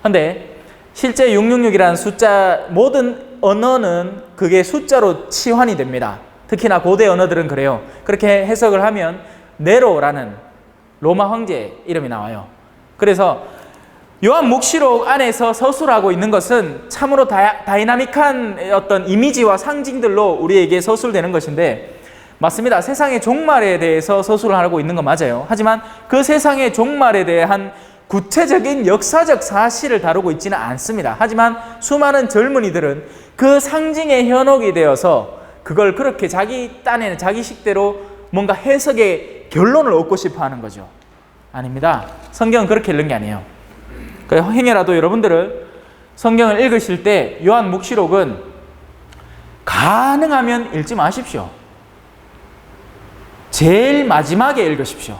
그런데 실제 666이라는 숫자 모든 언어는 그게 숫자로 치환이 됩니다. 특히나 고대 언어들은 그래요. 그렇게 해석을 하면 네로라는 로마 황제 이름이 나와요. 그래서 요한묵시록 안에서 서술하고 있는 것은 참으로 다이나믹한 어떤 이미지와 상징들로 우리에게 서술되는 것인데, 맞습니다. 세상의 종말에 대해서 서술을 하고 있는 건 맞아요. 하지만 그 세상의 종말에 대한 구체적인 역사적 사실을 다루고 있지는 않습니다. 하지만 수많은 젊은이들은 그 상징의 현혹이 되어서 그걸 그렇게 자기 딴에는 자기 식대로 뭔가 해석의 결론을 얻고 싶어 하는 거죠. 아닙니다. 성경은 그렇게 읽는 게 아니에요. 그래서 행여라도 여러분들을 성경을 읽으실 때 요한묵시록은 가능하면 읽지 마십시오. 제일 마지막에 읽으십시오.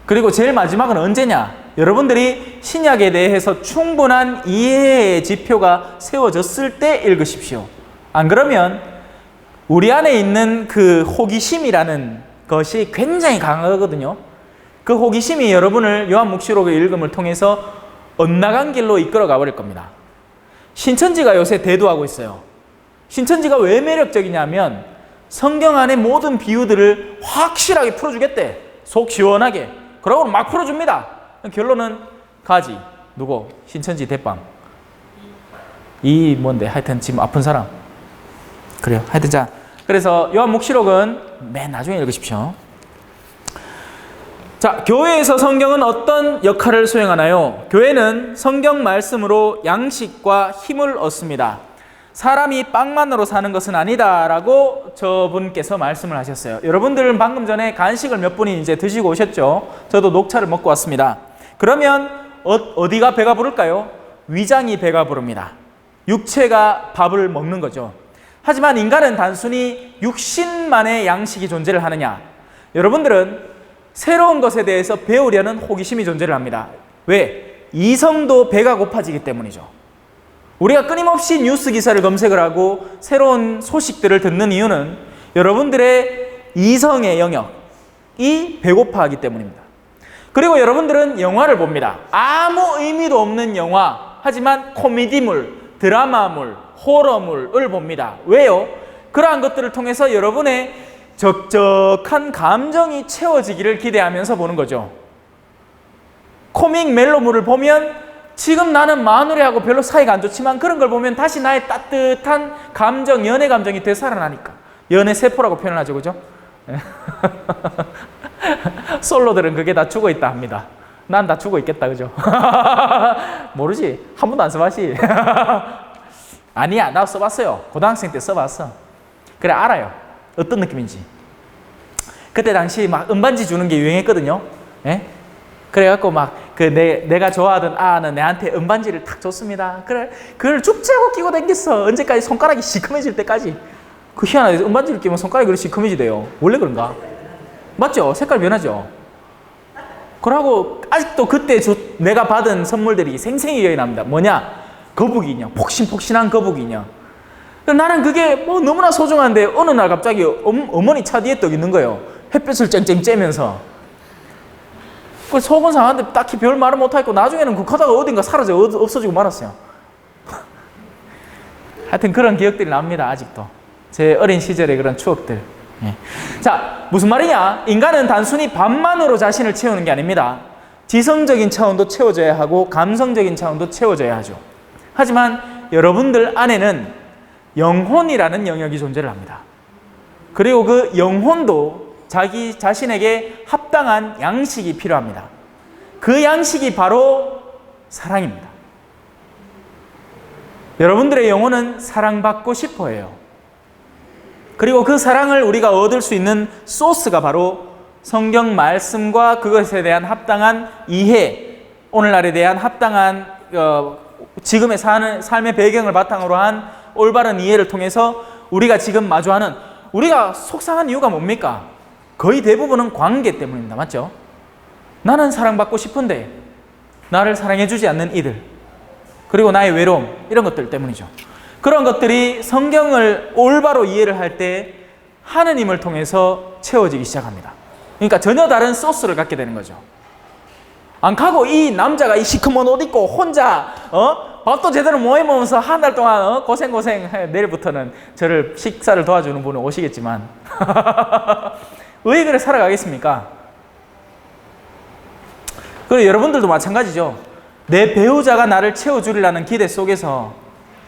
그리고 제일 마지막은 언제냐? 여러분들이 신약에 대해서 충분한 이해의 지표가 세워졌을 때 읽으십시오. 안 그러면 우리 안에 있는 그 호기심이라는 것이 굉장히 강하거든요. 그 호기심이 여러분을 요한묵시록의 읽음을 통해서 엇나간 길로 이끌어가 버릴 겁니다. 신천지가 요새 대두하고 있어요. 신천지가 왜 매력적이냐면 성경 안의 모든 비유들을 확실하게 풀어주겠대. 속 시원하게. 그러고 막 풀어줍니다. 결론은 가지. 누구? 신천지 대빵. 이 뭔데? 하여튼 지금 아픈 사람. 그래요. 하여튼 자, 그래서 요한묵시록은 맨 나중에 읽으십시오. 자, 교회에서 성경은 어떤 역할을 수행하나요? 교회는 성경 말씀으로 양식과 힘을 얻습니다. 사람이 빵만으로 사는 것은 아니다라고 저분께서 말씀을 하셨어요. 여러분들은 방금 전에 간식을 몇 분이 이제 드시고 오셨죠? 저도 녹차를 먹고 왔습니다. 그러면 어디가 배가 부를까요? 위장이 배가 부릅니다. 육체가 밥을 먹는 거죠. 하지만 인간은 단순히 육신만의 양식이 존재를 하느냐? 여러분들은 새로운 것에 대해서 배우려는 호기심이 존재를 합니다. 왜? 이성도 배가 고파지기 때문이죠. 우리가 끊임없이 뉴스 기사를 검색을 하고 새로운 소식들을 듣는 이유는 여러분들의 이성의 영역이 배고파하기 때문입니다. 그리고 여러분들은 영화를 봅니다. 아무 의미도 없는 영화, 하지만 코미디물, 드라마물, 호러물을 봅니다. 왜요? 그러한 것들을 통해서 여러분의 적적한 감정이 채워지기를 기대하면서 보는 거죠. 코믹 멜로물을 보면 지금 나는 마누라하고 별로 사이가 안 좋지만 그런 걸 보면 다시 나의 따뜻한 감정, 연애 감정이 되살아나니까. 연애 세포라고 표현하죠, 그죠? 솔로들은 그게 다 죽어 있다 합니다. 난 다 죽어 있겠다, 그죠? 모르지? 한 번도 안 써봤지? 아니야, 나 써봤어요. 고등학생 때 써봤어. 그래, 알아요. 어떤 느낌인지. 그때 당시 막 은반지 주는 게 유행했거든요. 예? 그래갖고 막 내가 좋아하던 아는 내한테 은반지를 탁 줬습니다. 그래, 그걸 죽자고 끼고 댕겼어. 언제까지? 손가락이 시커매질 때까지. 그 희한하게 은반지를 끼면 손가락이 그렇게 시커매지대요. 원래 그런가? 맞죠? 색깔 변하죠? 그러고 아직도 그때 내가 받은 선물들이 생생히 기억이 납니다. 뭐냐? 거북이 인형. 폭신폭신한 거북이 인형. 나는 그게 뭐 너무나 소중한데 어느 날 갑자기 어머니 차 뒤에 떡 있는 거예요. 햇볕을 쨍쨍 쬐면서. 그 속은 상한데 딱히 별 말을 못하겠고 나중에는 그 가다가 어딘가 사라져 없어지고 말았어요. 하여튼 그런 기억들이 납니다. 아직도 제 어린 시절의 그런 추억들. 예. 자, 무슨 말이냐? 인간은 단순히 밥만으로 자신을 채우는 게 아닙니다. 지성적인 차원도 채워져야 하고 감성적인 차원도 채워져야 하죠. 하지만 여러분들 안에는 영혼이라는 영역이 존재를 합니다. 그리고 그 영혼도 자기 자신에게 합당한 양식이 필요합니다. 그 양식이 바로 사랑입니다. 여러분들의 영혼은 사랑받고 싶어 해요. 그리고 그 사랑을 우리가 얻을 수 있는 소스가 바로 성경 말씀과 그것에 대한 합당한 이해, 오늘날에 대한 합당한 지금의 삶의 배경을 바탕으로 한 올바른 이해를 통해서 우리가 지금 마주하는, 우리가 속상한 이유가 뭡니까? 거의 대부분은 관계 때문입니다. 맞죠? 나는 사랑받고 싶은데 나를 사랑해주지 않는 이들, 그리고 나의 외로움, 이런 것들 때문이죠. 그런 것들이 성경을 올바로 이해를 할 때 하느님을 통해서 채워지기 시작합니다. 그러니까 전혀 다른 소스를 갖게 되는 거죠. 안 가고 이 남자가 이 시커먼 옷 입고 혼자 밥도 제대로 못 해먹으면서 한 달 동안 고생 내일부터는 저를 식사를 도와주는 분은 오시겠지만 왜 그래 살아가겠습니까? 그리고 여러분들도 마찬가지죠. 내 배우자가 나를 채워주리라는 기대 속에서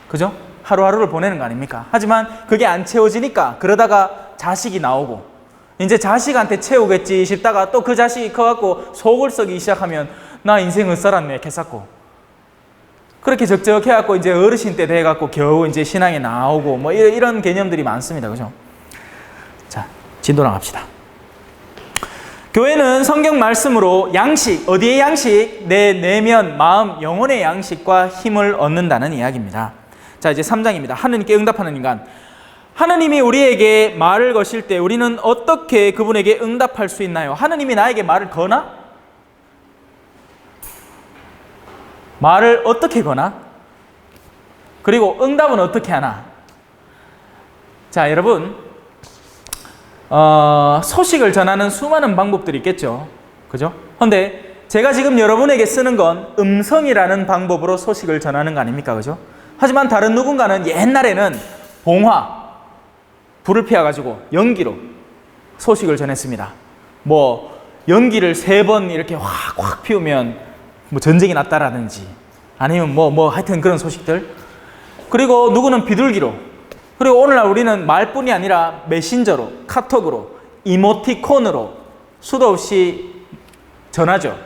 그죠? 하루하루를 보내는 거 아닙니까? 하지만 그게 안 채워지니까 그러다가 자식이 나오고 이제 자식한테 채우겠지 싶다가 또 그 자식이 커갖고 속을 썩이기 시작하면 나 인생을 살았네 개쌌고 그렇게 적적해갖고 이제 어르신 때 돼갖고 겨우 이제 신앙에 나오고 뭐 이런 개념들이 많습니다. 그죠? 자, 진도랑 합시다. 교회는 성경 말씀으로 양식, 어디의 양식? 내 내면, 마음, 영혼의 양식과 힘을 얻는다는 이야기입니다. 자, 이제 3장입니다. 하느님께 응답하는 인간. 하느님이 우리에게 말을 거실 때 우리는 어떻게 그분에게 응답할 수 있나요? 하느님이 나에게 말을 거나? 말을 어떻게 거나? 그리고 응답은 어떻게 하나? 자, 여러분, 소식을 전하는 수많은 방법들이 있겠죠. 그죠? 근데 제가 지금 여러분에게 쓰는 건 음성이라는 방법으로 소식을 전하는 거 아닙니까? 그죠? 하지만 다른 누군가는 옛날에는 봉화, 불을 피워가지고 연기로 소식을 전했습니다. 뭐 연기를 3번 이렇게 확 피우면 뭐 전쟁이 났다라든지 아니면 뭐 하여튼 그런 소식들. 그리고 누구는 비둘기로. 그리고 오늘날 우리는 말뿐이 아니라 메신저로, 카톡으로, 이모티콘으로 수도 없이 전하죠.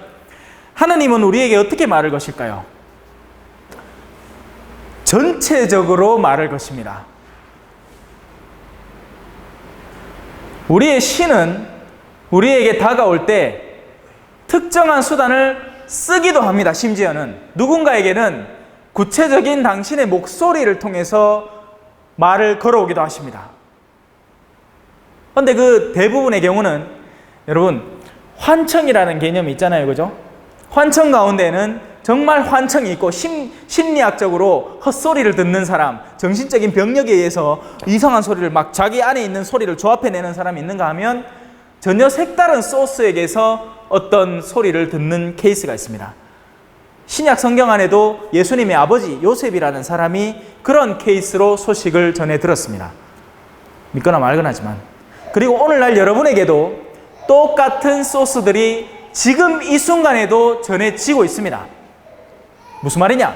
하느님은 우리에게 어떻게 말을 거실까요? 전체적으로 말을 것입니다. 우리의 신은 우리에게 다가올 때 특정한 수단을 쓰기도 합니다. 심지어는 누군가에게는 구체적인 당신의 목소리를 통해서 말을 걸어오기도 하십니다. 그런데 그 대부분의 경우는 여러분 환청이라는 개념이 있잖아요. 그죠? 환청 가운데는 정말 환청이 있고 심리학적으로 헛소리를 듣는 사람, 정신적인 병력에 의해서 이상한 소리를 막 자기 안에 있는 소리를 조합해내는 사람이 있는가 하면 전혀 색다른 소스에게서 어떤 소리를 듣는 케이스가 있습니다. 신약 성경 안에도 예수님의 아버지 요셉이라는 사람이 그런 케이스로 소식을 전해 들었습니다. 믿거나 말거나지만. 그리고 오늘날 여러분에게도 똑같은 소스들이 지금 이 순간에도 전해지고 있습니다. 무슨 말이냐?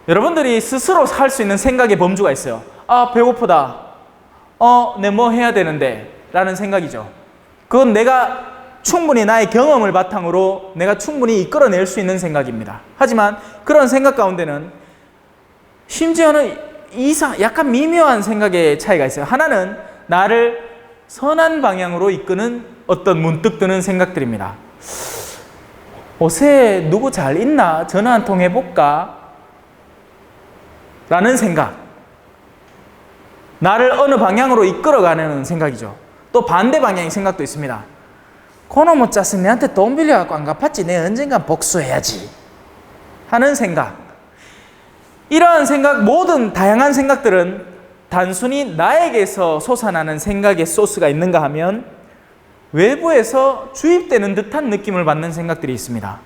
여러분들이 스스로 할 수 있는 생각의 범주가 있어요. 아, 배고프다. 내 뭐 해야 되는데 라는 생각이죠. 그건 내가 충분히 나의 경험을 바탕으로 내가 충분히 이끌어낼 수 있는 생각입니다. 하지만 그런 생각 가운데는 심지어는 약간 미묘한 생각의 차이가 있어요. 하나는 나를 선한 방향으로 이끄는 어떤 문득 드는 생각들입니다. 옷에 누구 잘 있나? 전화 한 통 해볼까? 라는 생각. 나를 어느 방향으로 이끌어가는 생각이죠. 또 반대 방향의 생각도 있습니다. 그놈 못 짰으면 내한테 돈 빌려갖고 안 갚았지. 내가 언젠간 복수해야지. 하는 생각. 이러한 생각, 모든 다양한 생각들은 단순히 나에게서 솟아나는 생각의 소스가 있는가 하면 외부에서 주입되는 듯한 느낌을 받는 생각들이 있습니다.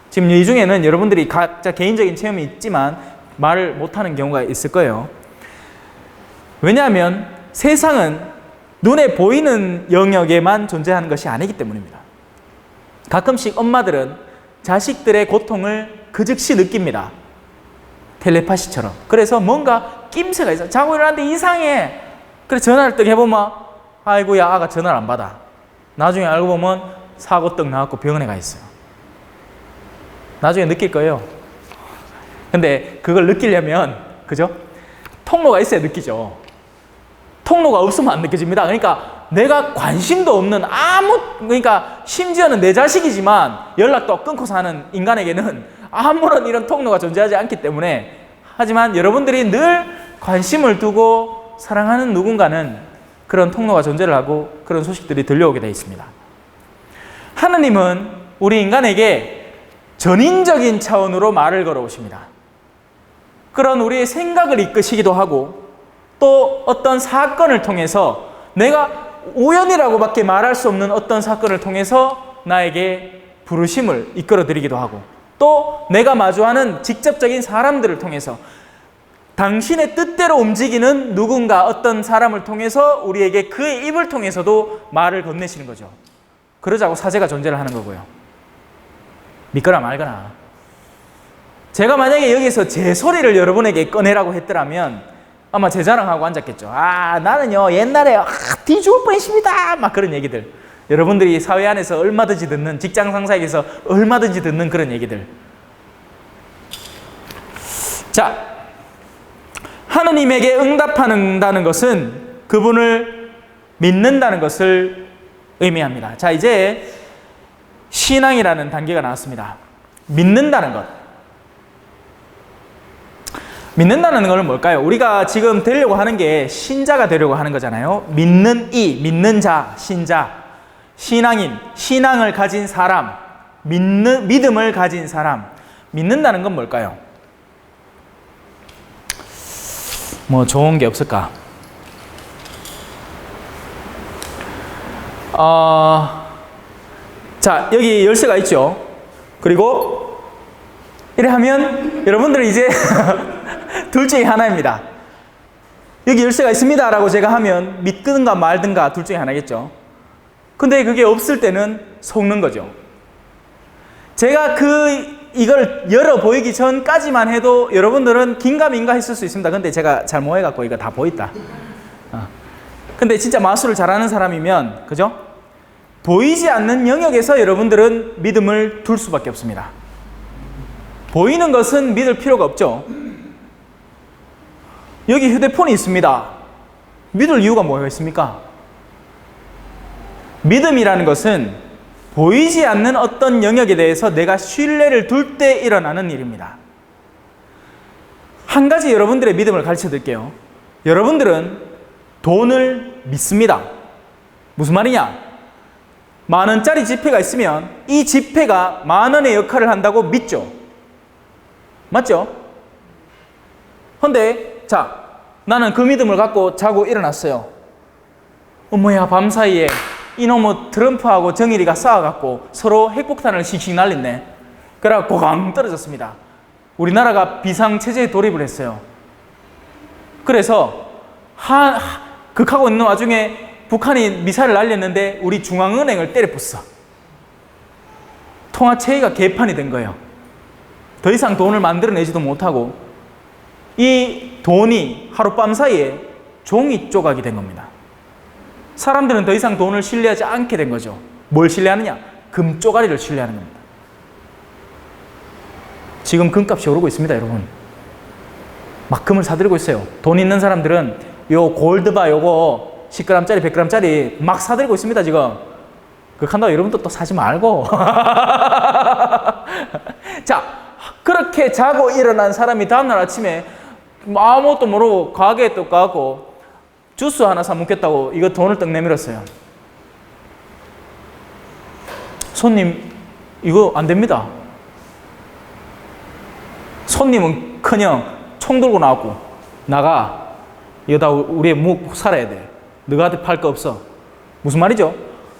지금 이 중에는 여러분들이 각자 개인적인 체험이 있지만 말을 못하는 경우가 있을 거예요. 왜냐하면 세상은 눈에 보이는 영역에만 존재하는 것이 아니기 때문입니다. 가끔씩 엄마들은 자식들의 고통을 그 즉시 느낍니다. 텔레파시처럼. 그래서 뭔가 낌새가 있어. 자고 일어났는데 이상해. 그래서 전화를 딱 해보면 아이고야 아가 전화를 안 받아. 나중에 알고 보면 사고 떡 나왔고 병원에 가 있어요. 나중에 느낄 거예요. 근데 그걸 느끼려면 그죠? 통로가 있어야 느끼죠. 통로가 없으면 안 느껴집니다. 그러니까 내가 관심도 없는 그러니까 심지어는 내 자식이지만 연락도 끊고 사는 인간에게는 아무런 이런 통로가 존재하지 않기 때문에 하지만 여러분들이 늘 관심을 두고 사랑하는 누군가는 그런 통로가 존재를 하고 그런 소식들이 들려오게 되어 있습니다. 하느님은 우리 인간에게 전인적인 차원으로 말을 걸어오십니다. 그런 우리의 생각을 이끄시기도 하고 또 어떤 사건을 통해서 내가 우연이라고 밖에 말할 수 없는 어떤 사건을 통해서 나에게 부르심을 이끌어 드리기도 하고 또 내가 마주하는 직접적인 사람들을 통해서 당신의 뜻대로 움직이는 누군가 어떤 사람을 통해서 우리에게 그의 입을 통해서도 말을 건네시는 거죠. 그러자고 사제가 존재를 하는 거고요. 믿거나 말거나. 제가 만약에 여기서 제 소리를 여러분에게 꺼내라고 했더라면 아마 제 자랑하고 앉았겠죠. 나는요 옛날에 뒤죽을 뻔했습니다. 막 그런 얘기들. 여러분들이 사회 안에서 얼마든지 듣는, 직장 상사에게서 얼마든지 듣는 그런 얘기들. 자, 하느님에게 응답한다는 것은 그분을 믿는다는 것을 의미합니다. 자, 이제 신앙이라는 단계가 나왔습니다. 믿는다는 것. 믿는다는 것은 뭘까요? 우리가 지금 되려고 하는 게 신자가 되려고 하는 거잖아요. 믿는 자, 신자. 신앙인, 신앙을 가진 사람, 믿음을 가진 사람. 믿는다는 건 뭘까요? 뭐 좋은 게 없을까? 자, 여기 열쇠가 있죠. 그리고 이래 하면 여러분들은 이제 둘 중에 하나입니다. 여기 열쇠가 있습니다 라고 제가 하면 믿든가 말든가 둘 중에 하나겠죠. 근데 그게 없을 때는 속는 거죠. 제가 이걸 열어 보이기 전까지만 해도 여러분들은 긴가민가 했을 수 있습니다. 근데 제가 잘못해갖고 이거 다 보였다. 근데 진짜 마술을 잘하는 사람이면, 그죠? 보이지 않는 영역에서 여러분들은 믿음을 둘 수밖에 없습니다. 보이는 것은 믿을 필요가 없죠. 여기 휴대폰이 있습니다. 믿을 이유가 뭐가 있습니까? 믿음이라는 것은 보이지 않는 어떤 영역에 대해서 내가 신뢰를 둘 때 일어나는 일입니다. 한 가지 여러분들의 믿음을 가르쳐 드릴게요. 여러분들은 돈을 믿습니다. 무슨 말이냐? 10,000원짜리 지폐가 있으면 이 지폐가 10,000원의 역할을 한다고 믿죠. 맞죠? 근데 자, 나는 그 믿음을 갖고 자고 일어났어요. 어머야, 밤사이에 이놈의 트럼프하고 정일이가 싸워갖고 서로 핵폭탄을 씩씩 날렸네. 그래갖고 고강 떨어졌습니다. 우리나라가 비상체제에 돌입을 했어요. 그래서 극하고 있는 와중에 북한이 미사일을 날렸는데 우리 중앙은행을 때려부었어. 통화체계가 개판이 된 거예요. 더 이상 돈을 만들어내지도 못하고 이 돈이 하룻밤 사이에 종이 조각이 된 겁니다. 사람들은 더 이상 돈을 신뢰하지 않게 된 거죠. 뭘 신뢰하느냐? 금쪼가리를 신뢰하는 겁니다. 지금 금값이 오르고 있습니다, 여러분. 막 금을 사들고 있어요. 돈 있는 사람들은 요 골드바 요거 10g짜리, 100g짜리 막 사들고 있습니다, 지금. 그렇게 한다고 여러분도 또 사지 말고. 자, 그렇게 자고 일어난 사람이 다음날 아침에 아무것도 모르고 가게에 또 가고 주스 하나 사 먹겠다고 이거 돈을 떡 내밀었어요. 손님, 이거 안 됩니다. 손님은 그냥 총 들고 나왔고, 나가. 이거 다 우리의 묵 살아야 돼. 너한테 팔 거 없어. 무슨 말이죠?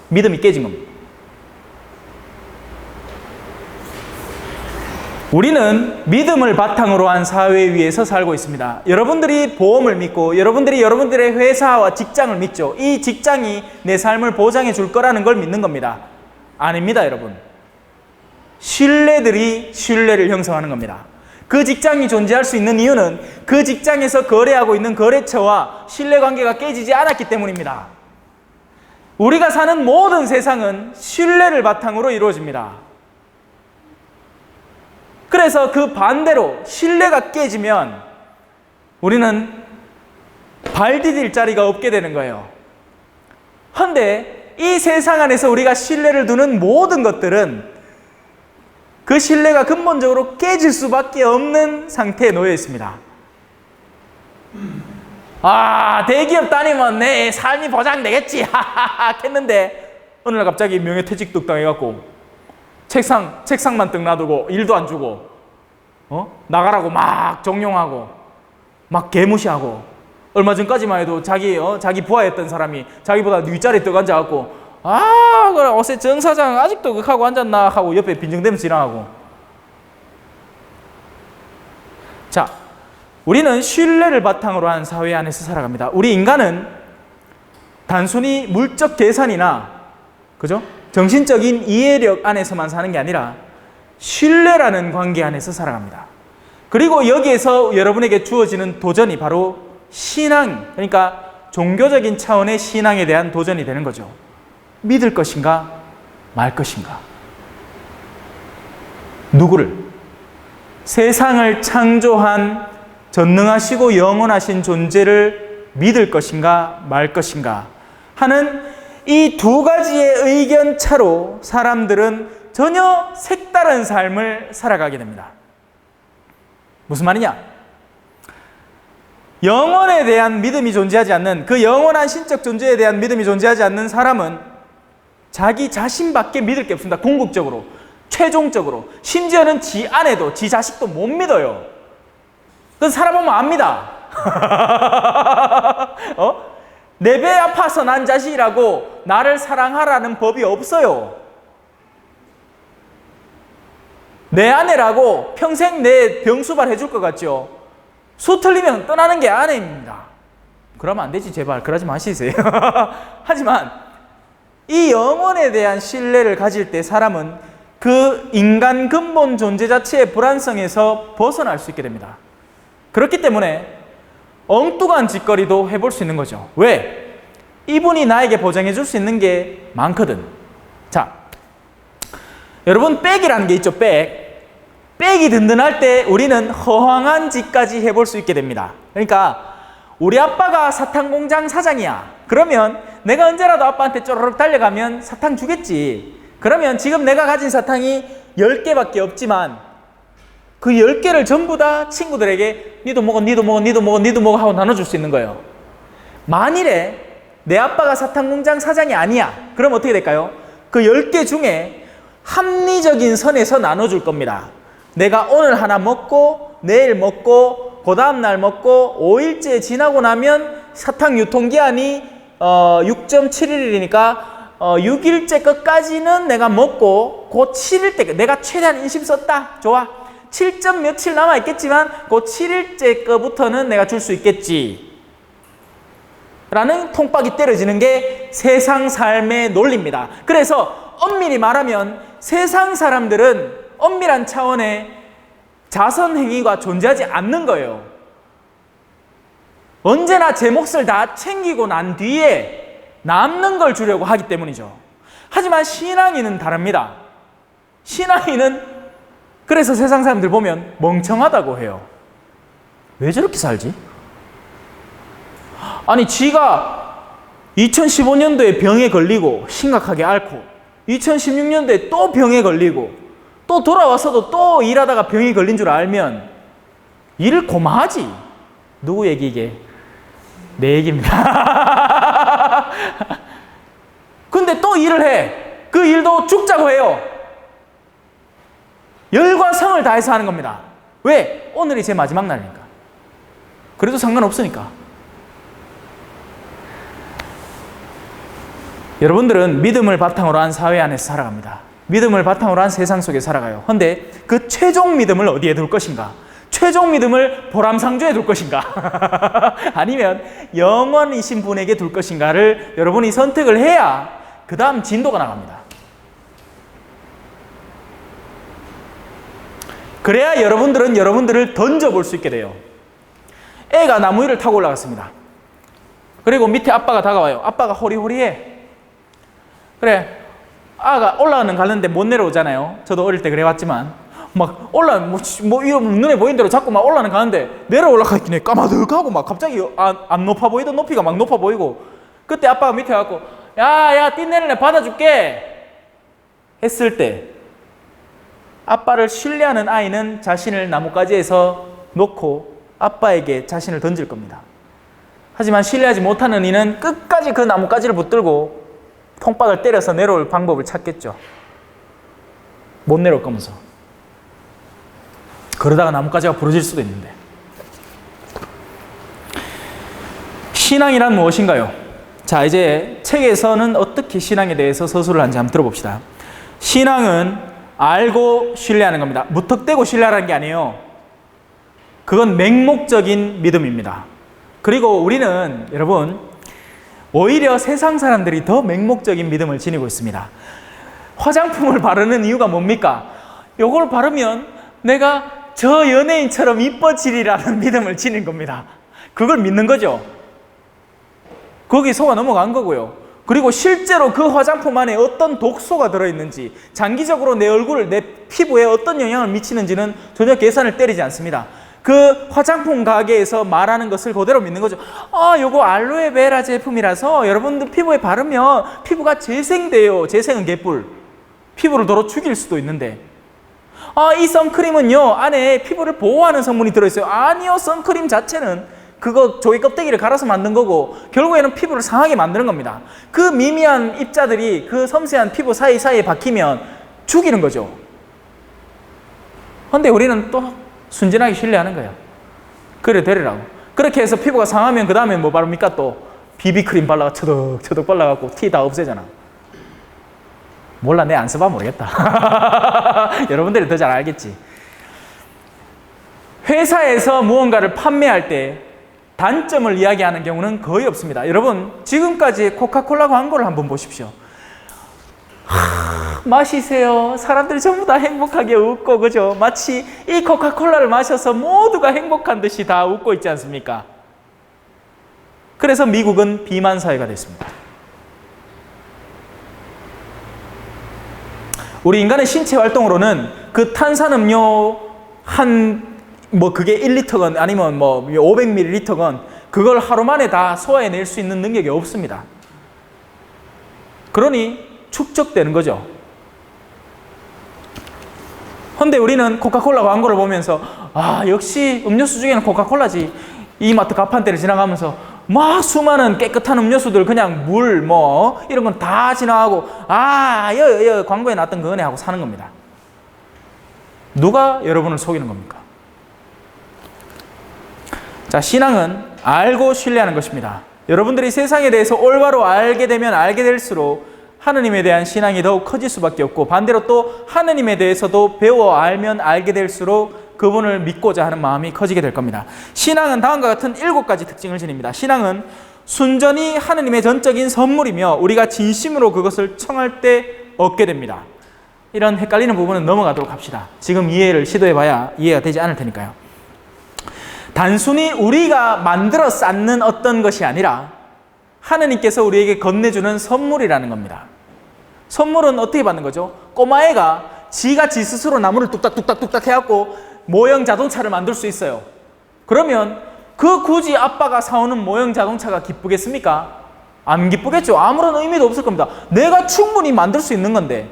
믿음이 깨진 겁니다. 우리는 믿음을 바탕으로 한 사회 위에서 살고 있습니다. 여러분들이 보험을 믿고 여러분들이 여러분들의 회사와 직장을 믿죠. 이 직장이 내 삶을 보장해 줄 거라는 걸 믿는 겁니다. 아닙니다, 여러분. 신뢰들이 신뢰를 형성하는 겁니다. 그 직장이 존재할 수 있는 이유는 그 직장에서 거래하고 있는 거래처와 신뢰관계가 깨지지 않았기 때문입니다. 우리가 사는 모든 세상은 신뢰를 바탕으로 이루어집니다. 그래서 그 반대로 신뢰가 깨지면 우리는 발 디딜 자리가 없게 되는 거예요. 그런데 이 세상 안에서 우리가 신뢰를 두는 모든 것들은 그 신뢰가 근본적으로 깨질 수밖에 없는 상태에 놓여 있습니다. 대기업 다니면 내 삶이 보장되겠지 하하하 했는데 어느 날 갑자기 명예퇴직도 당해갖고 책상만 떡 놔두고 일도 안 주고 나가라고 막 정용하고 막 개무시하고 얼마 전까지만 해도 자기 부하였던 사람이 자기보다 윗자리에 떡 앉아갖고 그래 어세 정 사장 아직도 극하고 앉았나 하고 옆에 빈정대면서 지나가고 자, 우리는 신뢰를 바탕으로 한 사회 안에서 살아갑니다. 우리 인간은 단순히 물적 계산이나, 그죠? 정신적인 이해력 안에서만 사는 게 아니라 신뢰라는 관계 안에서 살아갑니다. 그리고 여기에서 여러분에게 주어지는 도전이 바로 신앙, 그러니까 종교적인 차원의 신앙에 대한 도전이 되는 거죠. 믿을 것인가 말 것인가. 누구를? 세상을 창조한 전능하시고 영원하신 존재를 믿을 것인가 말 것인가 하는 이 두 가지의 의견 차로 사람들은 전혀 색다른 삶을 살아가게 됩니다. 무슨 말이냐? 영원에 대한 믿음이 존재하지 않는, 그 영원한 신적 존재에 대한 믿음이 존재하지 않는 사람은 자기 자신밖에 믿을 게 없습니다. 궁극적으로, 최종적으로. 심지어는 지 아내도 지 자식도 못 믿어요. 그건 살아보면 압니다. 내 배 아파서 난 자식이라고 나를 사랑하라는 법이 없어요. 내 아내라고 평생 내 병수발 해줄 것 같죠? 수 틀리면 떠나는 게 아내입니다. 그러면 안 되지, 제발 그러지 마시세요. 하지만 이 영혼에 대한 신뢰를 가질 때 사람은 그 인간 근본 존재 자체의 불안성에서 벗어날 수 있게 됩니다. 그렇기 때문에 엉뚱한 짓거리도 해볼 수 있는 거죠. 왜? 이분이 나에게 보장해 줄 수 있는 게 많거든. 자, 여러분, 백이라는 게 있죠. 백이 든든할 때 우리는 허황한 짓까지 해볼 수 있게 됩니다. 그러니까 우리 아빠가 사탕 공장 사장이야. 그러면 내가 언제라도 아빠한테 쪼르륵 달려가면 사탕 주겠지. 그러면 지금 내가 가진 사탕이 10개밖에 없지만 그 10개를 전부 다 친구들에게 니도 먹어, 니도 먹어, 니도 먹어, 니도 먹어 하고 나눠줄 수 있는 거예요. 만일에 내 아빠가 사탕 공장 사장이 아니야. 그럼 어떻게 될까요? 그 10개 중에 합리적인 선에서 나눠줄 겁니다. 내가 오늘 하나 먹고 내일 먹고 그 다음날 먹고 5일째 지나고 나면 사탕 유통기한이 6.7일이니까 6일째 끝까지는 내가 먹고 그 7일째 내가 최대한 인심 썼다. 좋아. 7점 며칠 남아있겠지만 그 7일째 거부터는 내가 줄 수 있겠지 라는 통박이 때려지는 게 세상 삶의 논리입니다. 그래서 엄밀히 말하면 세상 사람들은 엄밀한 차원의 자선 행위가 존재하지 않는 거예요. 언제나 제 몫을 다 챙기고 난 뒤에 남는 걸 주려고 하기 때문이죠. 하지만 신앙인은 다릅니다. 신앙인은 그래서 세상 사람들 보면 멍청하다고 해요. 왜 저렇게 살지? 아니, 지가 2015년도에 병에 걸리고 심각하게 앓고 2016년도에 또 병에 걸리고 또 돌아와서도 또 일하다가 병이 걸린 줄 알면 일을 고마하지. 누구 얘기 이게? 내 얘기입니다. 근데 또 일을 해. 그 일도 죽자고 해요. 열과 성을 다해서 하는 겁니다. 왜? 오늘이 제 마지막 날이니까. 그래도 상관없으니까. 여러분들은 믿음을 바탕으로 한 사회 안에서 살아갑니다. 믿음을 바탕으로 한 세상 속에 살아가요. 그런데 그 최종 믿음을 어디에 둘 것인가? 최종 믿음을 보람상조에 둘 것인가? 아니면 영원이신 분에게 둘 것인가를 여러분이 선택을 해야 그 다음 진도가 나갑니다. 그래야 여러분들은 여러분들을 던져볼 수 있게 돼요. 애가 나무 위를 타고 올라갔습니다. 그리고 밑에 아빠가 다가와요. 아빠가 호리호리해. 그래, 아가 올라가는 가는데 못 내려오잖아요. 저도 어릴 때 그래왔지만 막 이런 눈에 보이는 대로 자꾸 막 올라가는 가는데 내려올라가 있긴 해. 까마득하고 막 갑자기 안 높아 보이던 높이가 막 높아 보이고, 그때 아빠가 밑에 와갖고 야 띠내는 애 받아줄게 했을 때 아빠를 신뢰하는 아이는 자신을 나뭇가지에서 놓고 아빠에게 자신을 던질 겁니다. 하지만 신뢰하지 못하는 이는 끝까지 그 나뭇가지를 붙들고 통박을 때려서 내려올 방법을 찾겠죠. 못 내려올 거면서. 그러다가 나뭇가지가 부러질 수도 있는데. 신앙이란 무엇인가요? 자, 이제 책에서는 어떻게 신앙에 대해서 서술을 하는지 한번 들어봅시다. 신앙은 알고 신뢰하는 겁니다. 무턱대고 신뢰하라는 게 아니에요. 그건 맹목적인 믿음입니다. 그리고 우리는 여러분 오히려 세상 사람들이 더 맹목적인 믿음을 지니고 있습니다. 화장품을 바르는 이유가 뭡니까? 요걸 바르면 내가 저 연예인처럼 이뻐지리라는 믿음을 지닌 겁니다. 그걸 믿는 거죠. 거기 속아 넘어간 거고요. 그리고 실제로 그 화장품 안에 어떤 독소가 들어있는지, 장기적으로 내 얼굴, 내 피부에 어떤 영향을 미치는지는 전혀 계산을 때리지 않습니다. 그 화장품 가게에서 말하는 것을 그대로 믿는 거죠. 요거 알로에베라 제품이라서 여러분들 피부에 바르면 피부가 재생돼요. 재생은 개뿔. 피부를 도로 죽일 수도 있는데. 이 선크림은요, 안에 피부를 보호하는 성분이 들어있어요. 아니요, 선크림 자체는 그거 조개 껍데기를 갈아서 만든 거고 결국에는 피부를 상하게 만드는 겁니다. 그 미미한 입자들이 그 섬세한 피부 사이사이에 박히면 죽이는 거죠. 그런데 우리는 또 순진하게 신뢰하는 거예요. 그래 되리라고. 그렇게 해서 피부가 상하면 그 다음에 뭐 바릅니까? 또 비비크림 발라가 처덕처덕 발라갖고 티 다 없애잖아. 몰라, 내 안 써봐 모르겠다. 여러분들이 더 잘 알겠지. 회사에서 무언가를 판매할 때 단점을 이야기하는 경우는 거의 없습니다. 여러분, 지금까지 코카콜라 광고를 한번 보십시오. 마시세요. 사람들이 전부 다 행복하게 웃고, 그죠? 마치 이 코카콜라를 마셔서 모두가 행복한 듯이 다 웃고 있지 않습니까? 그래서 미국은 비만 사회가 됐습니다. 우리 인간의 신체 활동으로는 그 탄산음료 그게 1리터건 아니면 500ml건 그걸 하루 만에 다 소화해낼 수 있는 능력이 없습니다. 그러니 축적되는 거죠. 그런데 우리는 코카콜라 광고를 보면서 역시 음료수 중에는 코카콜라지. 이마트 가판대를 지나가면서 막 수많은 깨끗한 음료수들, 그냥 물 이런 건 다 지나가고 광고에 나왔던 그거네 하고 사는 겁니다. 누가 여러분을 속이는 겁니까? 자, 신앙은 알고 신뢰하는 것입니다. 여러분들이 세상에 대해서 올바로 알게 되면 알게 될수록 하느님에 대한 신앙이 더욱 커질 수밖에 없고, 반대로 또 하느님에 대해서도 배워 알면 알게 될수록 그분을 믿고자 하는 마음이 커지게 될 겁니다. 신앙은 다음과 같은 7가지 특징을 지닙니다. 신앙은 순전히 하느님의 전적인 선물이며 우리가 진심으로 그것을 청할 때 얻게 됩니다. 이런 헷갈리는 부분은 넘어가도록 합시다. 지금 이해를 시도해봐야 이해가 되지 않을 테니까요. 단순히 우리가 만들어 쌓는 어떤 것이 아니라 하느님께서 우리에게 건네주는 선물이라는 겁니다. 선물은 어떻게 받는 거죠? 꼬마애가 지가 지 스스로 나무를 뚝딱뚝딱뚝딱 해갖고 모형 자동차를 만들 수 있어요. 그러면 굳이 아빠가 사오는 모형 자동차가 기쁘겠습니까? 안 기쁘겠죠. 아무런 의미도 없을 겁니다. 내가 충분히 만들 수 있는 건데,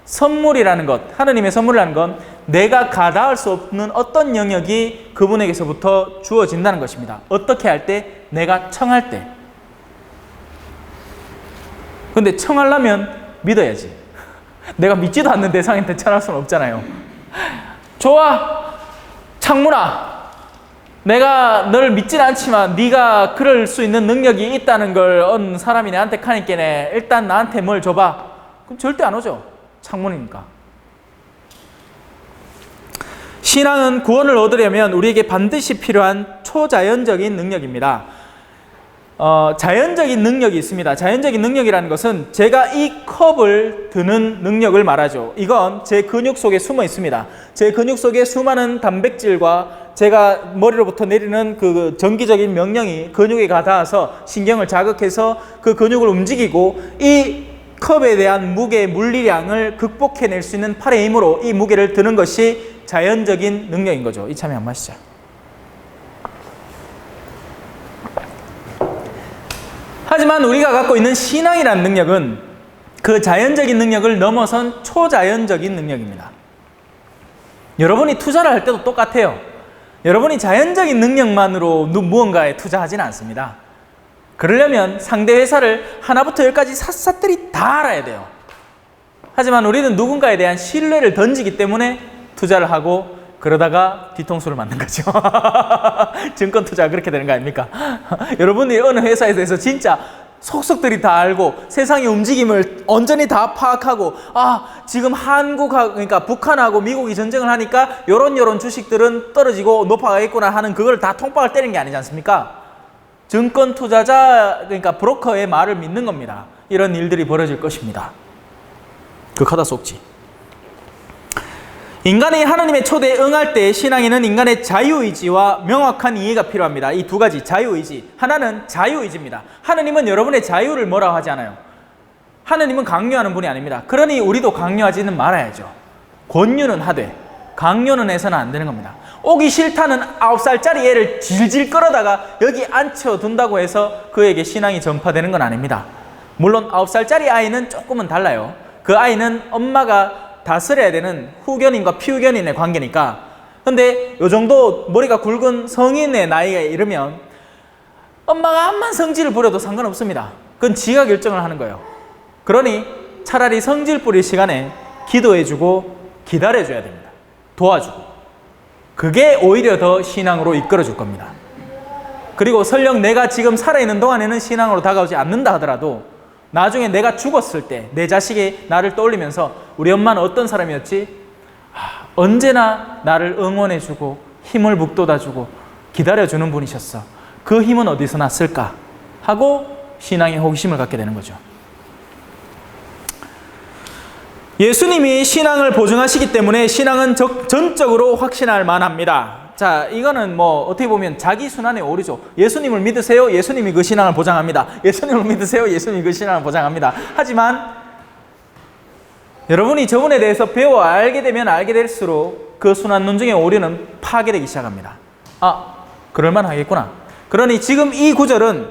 선물이라는 것, 하느님의 선물이라는 건 내가 가닿을 수 없는 어떤 영역이 그분에게서부터 주어진다는 것입니다. 어떻게 할 때? 내가 청할 때. 근데 청하려면 믿어야지. 내가 믿지도 않는 대상한테 청할 수는 없잖아요. 좋아, 창문아, 내가 널 믿진 않지만 네가 그럴 수 있는 능력이 있다는 걸 얻은 사람이 내한테 카니까네 일단 나한테 뭘 줘봐. 그럼 절대 안 오죠. 창문이니까. 신앙은 구원을 얻으려면 우리에게 반드시 필요한 초자연적인 능력입니다. 자연적인 능력이 있습니다. 자연적인 능력이라는 것은 제가 이 컵을 드는 능력을 말하죠. 이건 제 근육 속에 숨어 있습니다. 제 근육 속에 수많은 단백질과 제가 머리로부터 내리는 그 전기적인 명령이 근육에 닿아서 신경을 자극해서 그 근육을 움직이고 이 컵에 대한 무게, 물리량을 극복해낼 수 있는 팔의 힘으로 이 무게를 드는 것이 자연적인 능력인 거죠. 이참에 한 마시자. 하지만 우리가 갖고 있는 신앙이라는 능력은 그 자연적인 능력을 넘어선 초자연적인 능력입니다. 여러분이 투자를 할 때도 똑같아요. 여러분이 자연적인 능력만으로 무언가에 투자하지는 않습니다. 그러려면 상대 회사를 하나부터 열까지 샅샅들이 다 알아야 돼요. 하지만 우리는 누군가에 대한 신뢰를 던지기 때문에 투자를 하고 그러다가 뒤통수를 맞는 거죠. 증권 투자가 그렇게 되는 거 아닙니까? 여러분이 어느 회사에 대해서 진짜 속속들이 다 알고 세상의 움직임을 온전히 다 파악하고, 지금 그러니까 북한하고 미국이 전쟁을 하니까 요런 주식들은 떨어지고 높아가겠구나 하는 그걸 다 통박을 때리는 게 아니지 않습니까? 증권 투자자, 그러니까 브로커의 말을 믿는 겁니다. 이런 일들이 벌어질 것입니다. 극하다 속지. 인간이 하나님의 초대에 응할 때 신앙에는 인간의 자유의지와 명확한 이해가 필요합니다. 이 두 가지, 자유의지. 하나는 자유의지입니다. 하나님은 여러분의 자유를 뭐라고 하지 않아요. 하나님은 강요하는 분이 아닙니다. 그러니 우리도 강요하지는 말아야죠. 권유는 하되 강요는 해서는 안 되는 겁니다. 오기 싫다는 9살짜리 애를 질질 끌어다가 여기 앉혀둔다고 해서 그에게 신앙이 전파되는 건 아닙니다. 물론 9살짜리 아이는 조금은 달라요. 그 아이는 엄마가 다스려야 되는 후견인과 피후견인의 관계니까. 근데 요 정도 머리가 굵은 성인의 나이가 이르면 엄마가 암만 성질을 부려도 상관없습니다. 그건 지가 결정을 하는 거예요. 그러니 차라리 성질 부릴 시간에 기도해주고 기다려줘야 됩니다. 도와주고. 그게 오히려 더 신앙으로 이끌어줄 겁니다. 그리고 설령 내가 지금 살아있는 동안에는 신앙으로 다가오지 않는다 하더라도 나중에 내가 죽었을 때 내 자식이 나를 떠올리면서 우리 엄마는 어떤 사람이었지? 언제나 나를 응원해주고 힘을 북돋아주고 기다려주는 분이셨어. 그 힘은 어디서 났을까? 하고 신앙의 호기심을 갖게 되는 거죠. 예수님이 신앙을 보증하시기 때문에 신앙은 전적으로 확신할 만합니다. 자, 이거는 어떻게 보면 자기 순환의 오류죠. 예수님을 믿으세요. 예수님이 그 신앙을 보장합니다. 예수님을 믿으세요. 예수님이 그 신앙을 보장합니다. 하지만 여러분이 저분에 대해서 배워 알게 되면 알게 될수록 그 순환론 중의 오류는 파괴되기 시작합니다. 그럴만 하겠구나. 그러니 지금 이 구절은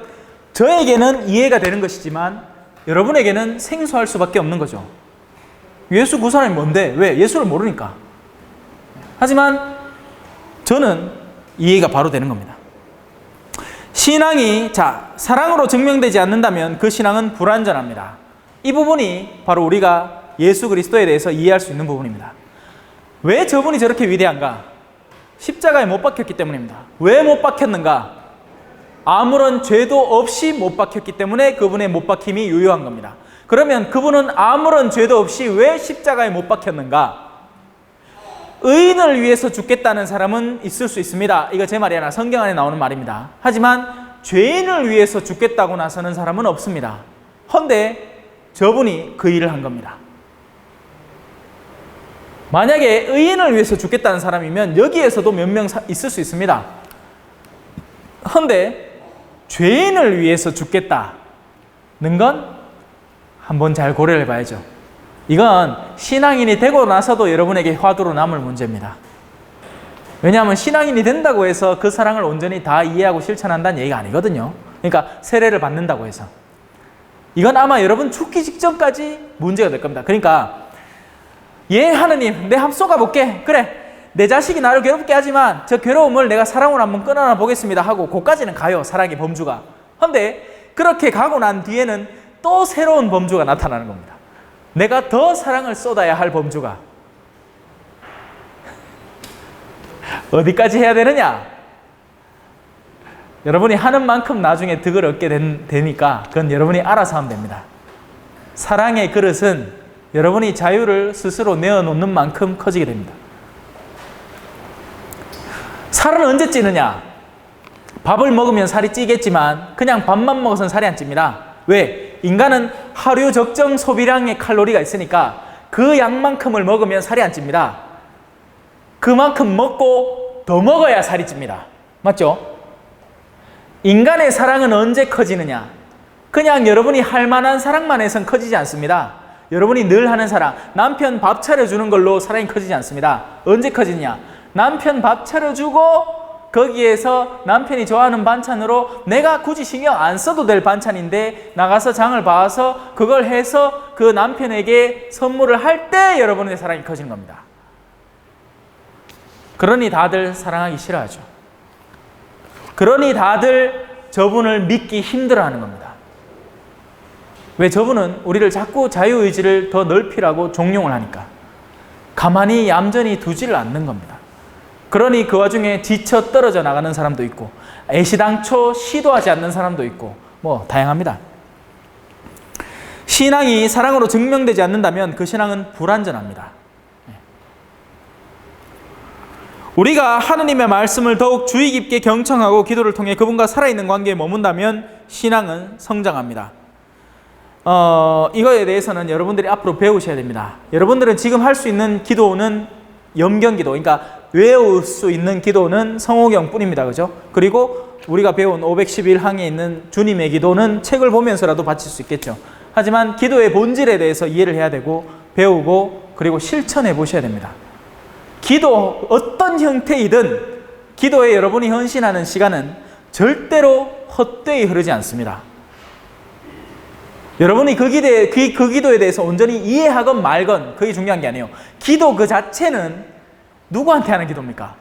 저에게는 이해가 되는 것이지만 여러분에게는 생소할 수밖에 없는 거죠. 예수 그 사람이 뭔데? 왜? 예수를 모르니까. 하지만 저는 이해가 바로 되는 겁니다. 신앙이 사랑으로 증명되지 않는다면 그 신앙은 불완전합니다. 이 부분이 바로 우리가 예수 그리스도에 대해서 이해할 수 있는 부분입니다. 왜 저분이 저렇게 위대한가? 십자가에 못 박혔기 때문입니다. 왜 못 박혔는가? 아무런 죄도 없이 못 박혔기 때문에 그분의 못 박힘이 유효한 겁니다. 그러면 그분은 아무런 죄도 없이 왜 십자가에 못 박혔는가? 의인을 위해서 죽겠다는 사람은 있을 수 있습니다. 이거 제 말이 아니라 성경 안에 나오는 말입니다. 하지만 죄인을 위해서 죽겠다고 나서는 사람은 없습니다. 헌데 저분이 그 일을 한 겁니다. 만약에 의인을 위해서 죽겠다는 사람이면 여기에서도 몇 명 있을 수 있습니다. 헌데 죄인을 위해서 죽겠다는 건 한번 잘 고려를 해봐야죠. 이건 신앙인이 되고 나서도 여러분에게 화두로 남을 문제입니다. 왜냐하면 신앙인이 된다고 해서 그 사랑을 온전히 다 이해하고 실천한다는 얘기가 아니거든요. 그러니까 세례를 받는다고 해서. 이건 아마 여러분 죽기 직전까지 문제가 될 겁니다. 그러니까 하느님, 내 한번 쏘가볼게. 그래, 내 자식이 나를 괴롭게 하지만 저 괴로움을 내가 사랑으로 한번 끊어나 보겠습니다 하고 거기까지는 가요. 사랑의 범주가. 그런데 그렇게 가고 난 뒤에는 또 새로운 범주가 나타나는 겁니다. 내가 더 사랑을 쏟아야 할 범주가. 어디까지 해야 되느냐? 여러분이 하는 만큼 나중에 득을 얻게 되니까 그건 여러분이 알아서 하면 됩니다. 사랑의 그릇은 여러분이 자유를 스스로 내어놓는 만큼 커지게 됩니다. 살은 언제 찌느냐? 밥을 먹으면 살이 찌겠지만 그냥 밥만 먹어서는 살이 안 찝니다. 왜? 인간은 하루 적정 소비량의 칼로리가 있으니까 그 양만큼을 먹으면 살이 안 찝니다. 그만큼 먹고 더 먹어야 살이 찝니다. 맞죠? 인간의 사랑은 언제 커지느냐? 그냥 여러분이 할 만한 사랑만 해서는 커지지 않습니다. 여러분이 늘 하는 사랑, 남편 밥 차려주는 걸로 사랑이 커지지 않습니다. 언제 커지냐? 남편 밥 차려주고 거기에서 남편이 좋아하는 반찬으로 내가 굳이 신경 안 써도 될 반찬인데 나가서 장을 봐서 그걸 해서 그 남편에게 선물을 할 때 여러분의 사랑이 커지는 겁니다. 그러니 다들 사랑하기 싫어하죠. 그러니 다들 저분을 믿기 힘들어하는 겁니다. 왜? 저분은 우리를 자꾸 자유의지를 더 넓히라고 종용을 하니까. 가만히 얌전히 두지를 않는 겁니다. 그러니 그 와중에 지쳐 떨어져 나가는 사람도 있고 애시당초 시도하지 않는 사람도 있고 다양합니다. 신앙이 사랑으로 증명되지 않는다면 그 신앙은 불완전합니다. 우리가 하느님의 말씀을 더욱 주의 깊게 경청하고 기도를 통해 그분과 살아있는 관계에 머문다면 신앙은 성장합니다. 이거에 대해서는 여러분들이 앞으로 배우셔야 됩니다. 여러분들은 지금 할 수 있는 기도는 염경기도, 그러니까 외울 수 있는 기도는 성호경 뿐입니다. 그죠? 그리고 우리가 배운 511항에 있는 주님의 기도는 책을 보면서라도 바칠 수 있겠죠. 하지만 기도의 본질에 대해서 이해를 해야 되고 배우고 그리고 실천해 보셔야 됩니다. 기도 어떤 형태이든 기도에 여러분이 헌신하는 시간은 절대로 헛되이 흐르지 않습니다. 여러분이 그 기도에 대해서 온전히 이해하건 말건 그게 중요한 게 아니에요. 기도 그 자체는 누구한테 하는 기도입니까?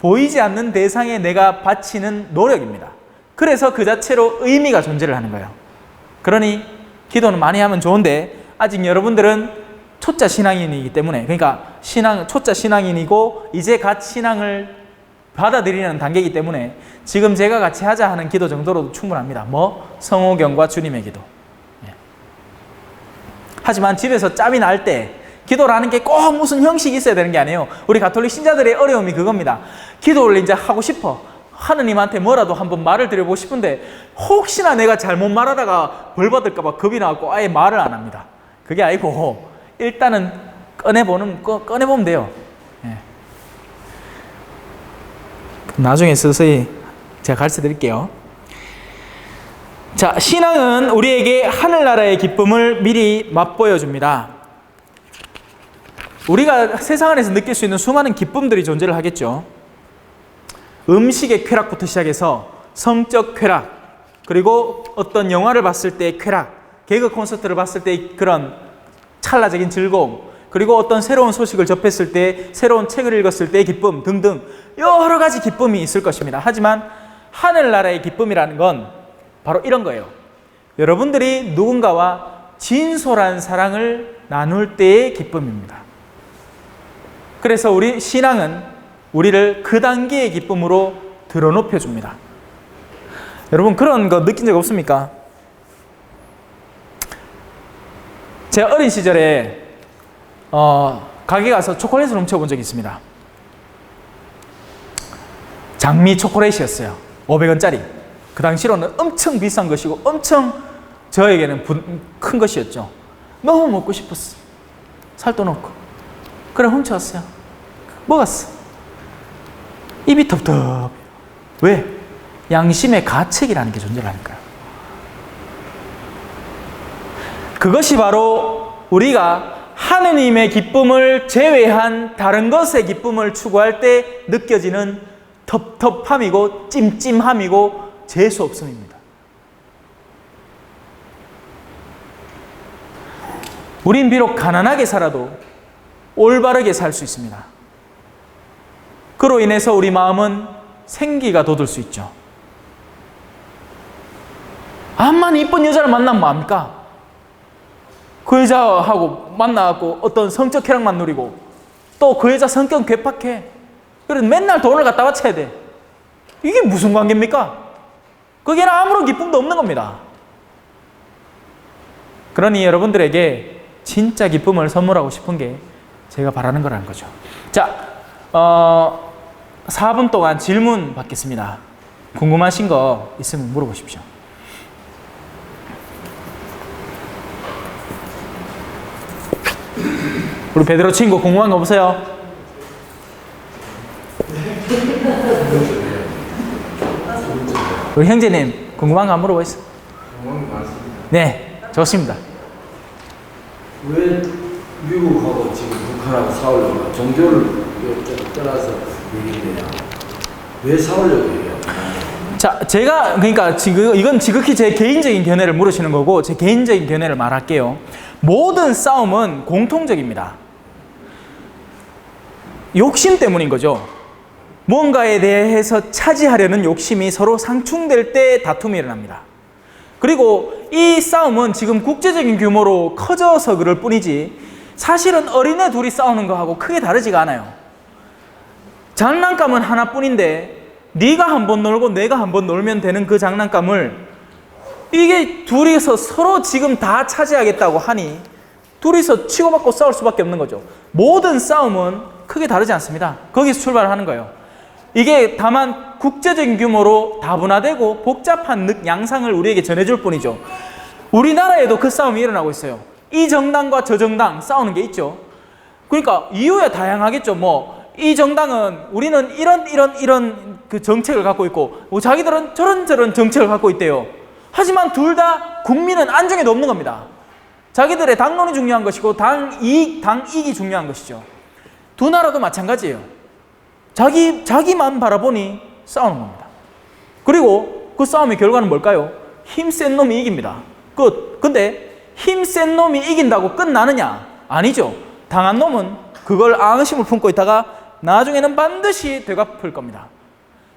보이지 않는 대상에 내가 바치는 노력입니다. 그래서 그 자체로 의미가 존재를 하는 거예요. 그러니 기도는 많이 하면 좋은데 아직 여러분들은 초짜 신앙인이기 때문에, 그러니까 초짜 신앙인이고 이제 갓 신앙을 받아들이는 단계이기 때문에 지금 제가 같이 하자 하는 기도 정도로도 충분합니다. 성호경과 주님의 기도. 하지만 집에서 짬이 날 때 기도라는 게 꼭 무슨 형식이 있어야 되는 게 아니에요. 우리 가톨릭 신자들의 어려움이 그겁니다. 기도를 이제 하고 싶어. 하느님한테 뭐라도 한번 말을 드려보고 싶은데 혹시나 내가 잘못 말하다가 벌 받을까 봐 겁이 나고 아예 말을 안 합니다. 그게 아니고 일단은 꺼내보면 돼요. 나중에 서서히 제가 가르쳐 드릴게요. 자, 신앙은 우리에게 하늘나라의 기쁨을 미리 맛보여 줍니다. 우리가 세상 안에서 느낄 수 있는 수많은 기쁨들이 존재를 하겠죠. 음식의 쾌락부터 시작해서 성적 쾌락, 그리고 어떤 영화를 봤을 때의 쾌락, 개그 콘서트를 봤을 때의 그런 찰나적인 즐거움, 그리고 어떤 새로운 소식을 접했을 때, 새로운 책을 읽었을 때의 기쁨 등등 여러 가지 기쁨이 있을 것입니다. 하지만 하늘나라의 기쁨이라는 건 바로 이런 거예요. 여러분들이 누군가와 진솔한 사랑을 나눌 때의 기쁨입니다. 그래서 우리 신앙은 우리를 그 단계의 기쁨으로 들어높여 줍니다. 여러분 그런 거 느낀 적 없습니까? 제가 어린 시절에 가게 가서 초콜릿을 훔쳐본 적이 있습니다. 장미 초콜릿이었어요. 500원짜리. 그 당시로는 엄청 비싼 것이고 엄청 저에게는 큰 것이었죠. 너무 먹고 싶었어. 살도 넣고. 그래 훔쳐왔어요. 먹었어. 입이 텁텁. 왜? 양심의 가책이라는 게 존재하니까요. 그것이 바로 우리가 하느님의 기쁨을 제외한 다른 것의 기쁨을 추구할 때 느껴지는 텁텁함이고 찜찜함이고 재수 없음입니다. 우린 비록 가난하게 살아도 올바르게 살 수 있습니다. 그로 인해서 우리 마음은 생기가 돋을 수 있죠. 암만 이쁜 여자를 만나면 뭐합니까? 그 여자하고 만나고 어떤 성적 쾌락만 누리고 또 그 여자 성격은 괴팍해. 그래서 맨날 돈을 갖다 바쳐야 돼. 이게 무슨 관계입니까? 거기에는 아무런 기쁨도 없는 겁니다. 그러니 여러분들에게 진짜 기쁨을 선물하고 싶은 게 제가 바라는 거라는 거죠. 자, 4분 동안 질문 받겠습니다. 궁금하신 거 있으면 물어보십시오. 우리 베드로 친구 궁금한 거 없어요? 우리 형제님 궁금한 거 안 물어보세요? 궁금한 게 많습니다. 네, 좋습니다. 왜 미국하고 지금 북한하고 싸우려고 종교를 떠나서 얘기해요? 왜 싸우려고 해요? 자, 제가 그러니까 지금 이건 지극히 제 개인적인 견해를 물으시는 거고 제 개인적인 견해를 말할게요. 모든 싸움은 공통적입니다. 욕심 때문인 거죠. 뭔가에 대해서 차지하려는 욕심이 서로 상충될 때 다툼이 일어납니다. 그리고 이 싸움은 지금 국제적인 규모로 커져서 그럴 뿐이지 사실은 어린애 둘이 싸우는 거하고 크게 다르지가 않아요. 장난감은 하나뿐인데 네가 한 번 놀고 내가 한 번 놀면 되는 그 장난감을 이게 둘이서 서로 지금 다 차지하겠다고 하니 둘이서 치고받고 싸울 수밖에 없는 거죠. 모든 싸움은 크게 다르지 않습니다. 거기서 출발하는 거예요. 이게 다만 국제적인 규모로 다분화되고 복잡한 양상을 우리에게 전해줄 뿐이죠. 우리나라에도 그 싸움이 일어나고 있어요. 이 정당과 저 정당 싸우는 게 있죠. 그러니까 이유야 다양하겠죠. 뭐 이 정당은 우리는 이런 그 정책을 갖고 있고 뭐 자기들은 저런 정책을 갖고 있대요. 하지만 둘 다 국민은 안정에도 없는 겁니다. 자기들의 당론이 중요한 것이고 당이익이 중요한 것이죠. 두 나라도 마찬가지예요. 자기만 바라보니 싸우는 겁니다. 그리고 그 싸움의 결과는 뭘까요? 힘센 놈이 이깁니다. 끝. 근데 힘센 놈이 이긴다고 끝나느냐? 아니죠. 당한 놈은 그걸 앙심을 품고 있다가 나중에는 반드시 되갚을 겁니다.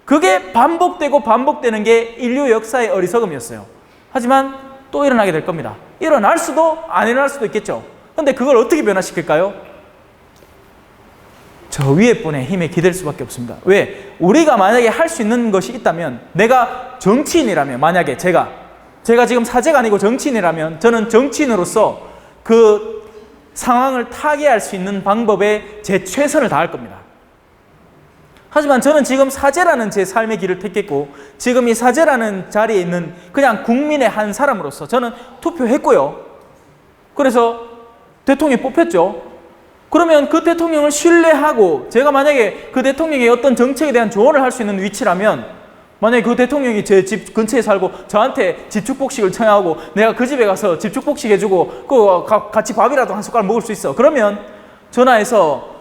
그게 반복되는 게 인류 역사의 어리석음이었어요. 하지만 또 일어나게 될 겁니다. 일어날 수도 안 일어날 수도 있겠죠. 근데 그걸 어떻게 변화시킬까요? 저 위에 분의 힘에 기댈 수밖에 없습니다. 왜? 우리가 만약에 할 수 있는 것이 있다면, 내가 정치인이라면, 만약에 제가 지금 사제가 아니고 정치인이라면 저는 정치인으로서 그 상황을 타개할 수 있는 방법에 제 최선을 다할 겁니다. 하지만 저는 지금 사제라는 제 삶의 길을 택했고, 지금 이 사제라는 자리에 있는 그냥 국민의 한 사람으로서 저는 투표했고요. 그래서 대통령이 뽑혔죠. 그러면 그 대통령을 신뢰하고, 제가 만약에 그 대통령의 어떤 정책에 대한 조언을 할 수 있는 위치라면, 만약에 그 대통령이 제 집 근처에 살고 저한테 집축복식을 청하고 내가 그 집에 가서 집축복식 해주고 같이 밥이라도 한 숟갈 먹을 수 있어. 그러면 전화해서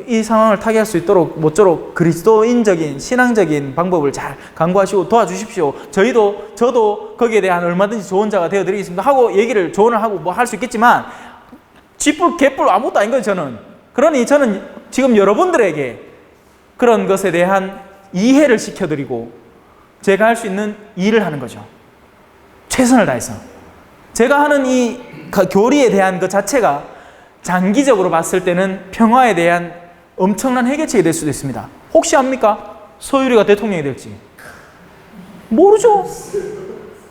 이 상황을 타개할 수 있도록 모쪼록 그리스도인적인 신앙적인 방법을 잘 강구하시고 도와주십시오. 저도 거기에 대한 얼마든지 좋은 자가 되어드리겠습니다 하고 얘기를 조언을 하고 뭐 할 수 있겠지만, 쥐뿔 개뿔 아무것도 아닌 거예요. 그러니 저는 지금 여러분들에게 그런 것에 대한 이해를 시켜드리고 제가 할 수 있는 일을 하는 거죠. 최선을 다해서 제가 하는 이 교리에 대한 것 자체가 장기적으로 봤을 때는 평화에 대한 엄청난 해결책이 될 수도 있습니다. 혹시 압니까? 소유리가 대통령이 될지 모르죠.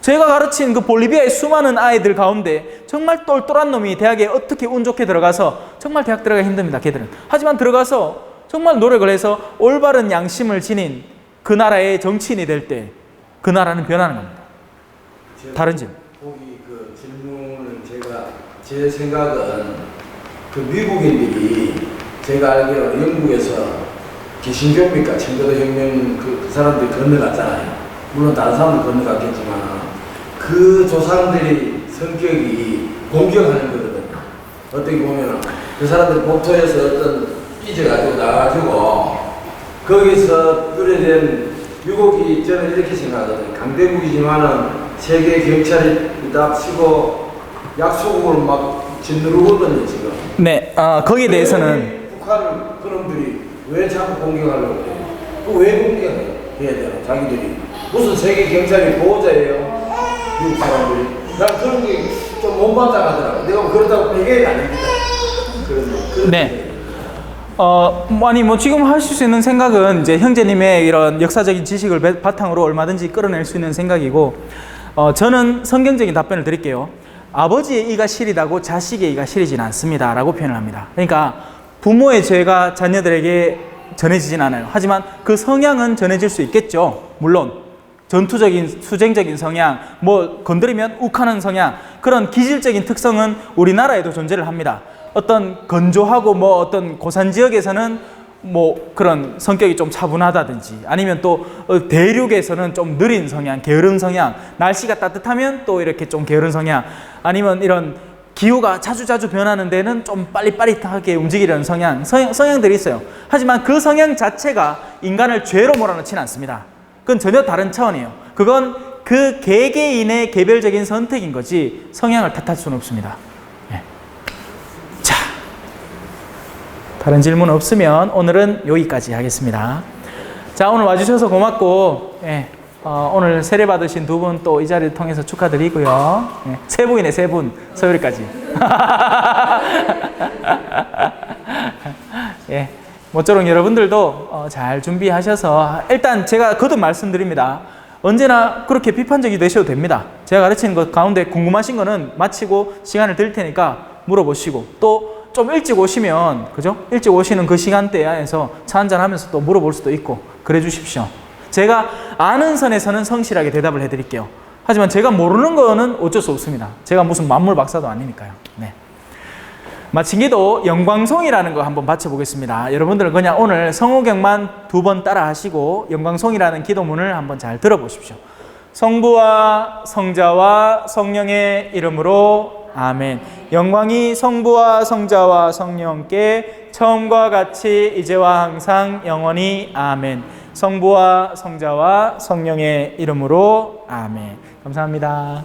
제가 가르친 그 볼리비아의 수많은 아이들 가운데 정말 똘똘한 놈이 대학에 어떻게 운 좋게 들어가서, 정말 대학 들어가기 힘듭니다, 걔들은. 하지만 들어가서 정말 노력을 해서 올바른 양심을 지닌 그 나라의 정치인이 될 때 그 나라는 변하는 겁니다. 다른 질문. 거기 그 질문을 제 생각은 그 미국인들이 제가 알기로는 영국에서 개신교입니까? 청교도 혁명 그 사람들이 건너갔잖아요. 물론 다른 사람도 건너갔겠지만 그 조상들이 성격이 공격하는 거거든요. 어떻게 보면 그 사람들 복토에서 어떤 삐져가지고 나가지고 거기서 유래된 유곡이, 저는 이렇게 생각하거든요. 강대국이지만은 세계 경찰이 딱 치고 약소국을 막 짓누르거든요, 지금. 네, 거기에 대해서는 북한을 그놈들이 왜 자꾸 공격하려고 해요? 왜 공격해야 되나? 자기들이 무슨 세계 경찰이 보호자예요? 미국 사람들이. 난 그런 게 좀 못마땅하더라고. 내가 그렇다고 배경이 아닙니다. 네. 지금 하실 수 있는 생각은 이제 형제님의 이런 역사적인 지식을 바탕으로 얼마든지 끌어낼 수 있는 생각이고, 저는 성경적인 답변을 드릴게요. 아버지의 이가 시리다고 자식의 이가 시리진 않습니다 라고 표현을 합니다. 그러니까 부모의 죄가 자녀들에게 전해지진 않아요. 하지만 그 성향은 전해질 수 있겠죠. 물론 전투적인 수쟁적인 성향, 뭐 건드리면 욱하는 성향, 그런 기질적인 특성은 우리나라에도 존재를 합니다. 어떤 건조하고 뭐 어떤 고산 지역에서는 뭐 그런 성격이 좀 차분하다든지, 아니면 또 대륙에서는 좀 느린 성향, 게으른 성향, 날씨가 따뜻하면 또 이렇게 좀 게으른 성향, 아니면 이런 기후가 자주 변하는 데는 좀 빨리빠릿하게 움직이려는 성향들이 있어요. 하지만 그 성향 자체가 인간을 죄로 몰아넣지는 않습니다. 그건 전혀 다른 차원이에요. 그건 그 개개인의 개별적인 선택인 거지 성향을 탓할 수는 없습니다. 네. 자, 다른 질문 없으면 오늘은 여기까지 하겠습니다. 자, 오늘 와주셔서 고맙고, 오늘 세례 받으신 두 분 또 이 자리를 통해서 축하드리고요. 세 분이네, 세 분. 서울까지. 모쪼록 여러분들도 잘 준비하셔서, 일단 제가 거듭 말씀드립니다. 언제나 그렇게 비판적이 되셔도 됩니다. 제가 가르치는 것 가운데 궁금하신 거는 마치고 시간을 드릴 테니까 물어보시고, 또 좀 일찍 오시면, 그죠? 일찍 오시는 그 시간대에 안에서 차 한잔 하면서 또 물어볼 수도 있고 그래 주십시오. 제가 아는 선에서는 성실하게 대답을 해드릴게요. 하지만 제가 모르는 거는 어쩔 수 없습니다. 제가 무슨 만물 박사도 아니니까요. 네. 마친 기도 영광송이라는 거 한번 바쳐보겠습니다. 여러분들은 그냥 오늘 성호경만 2번 따라 하시고 영광송이라는 기도문을 한번 잘 들어보십시오. 성부와 성자와 성령의 이름으로 아멘. 영광이 성부와 성자와 성령께 처음과 같이 이제와 항상 영원히 아멘. 성부와 성자와 성령의 이름으로 아멘. 감사합니다.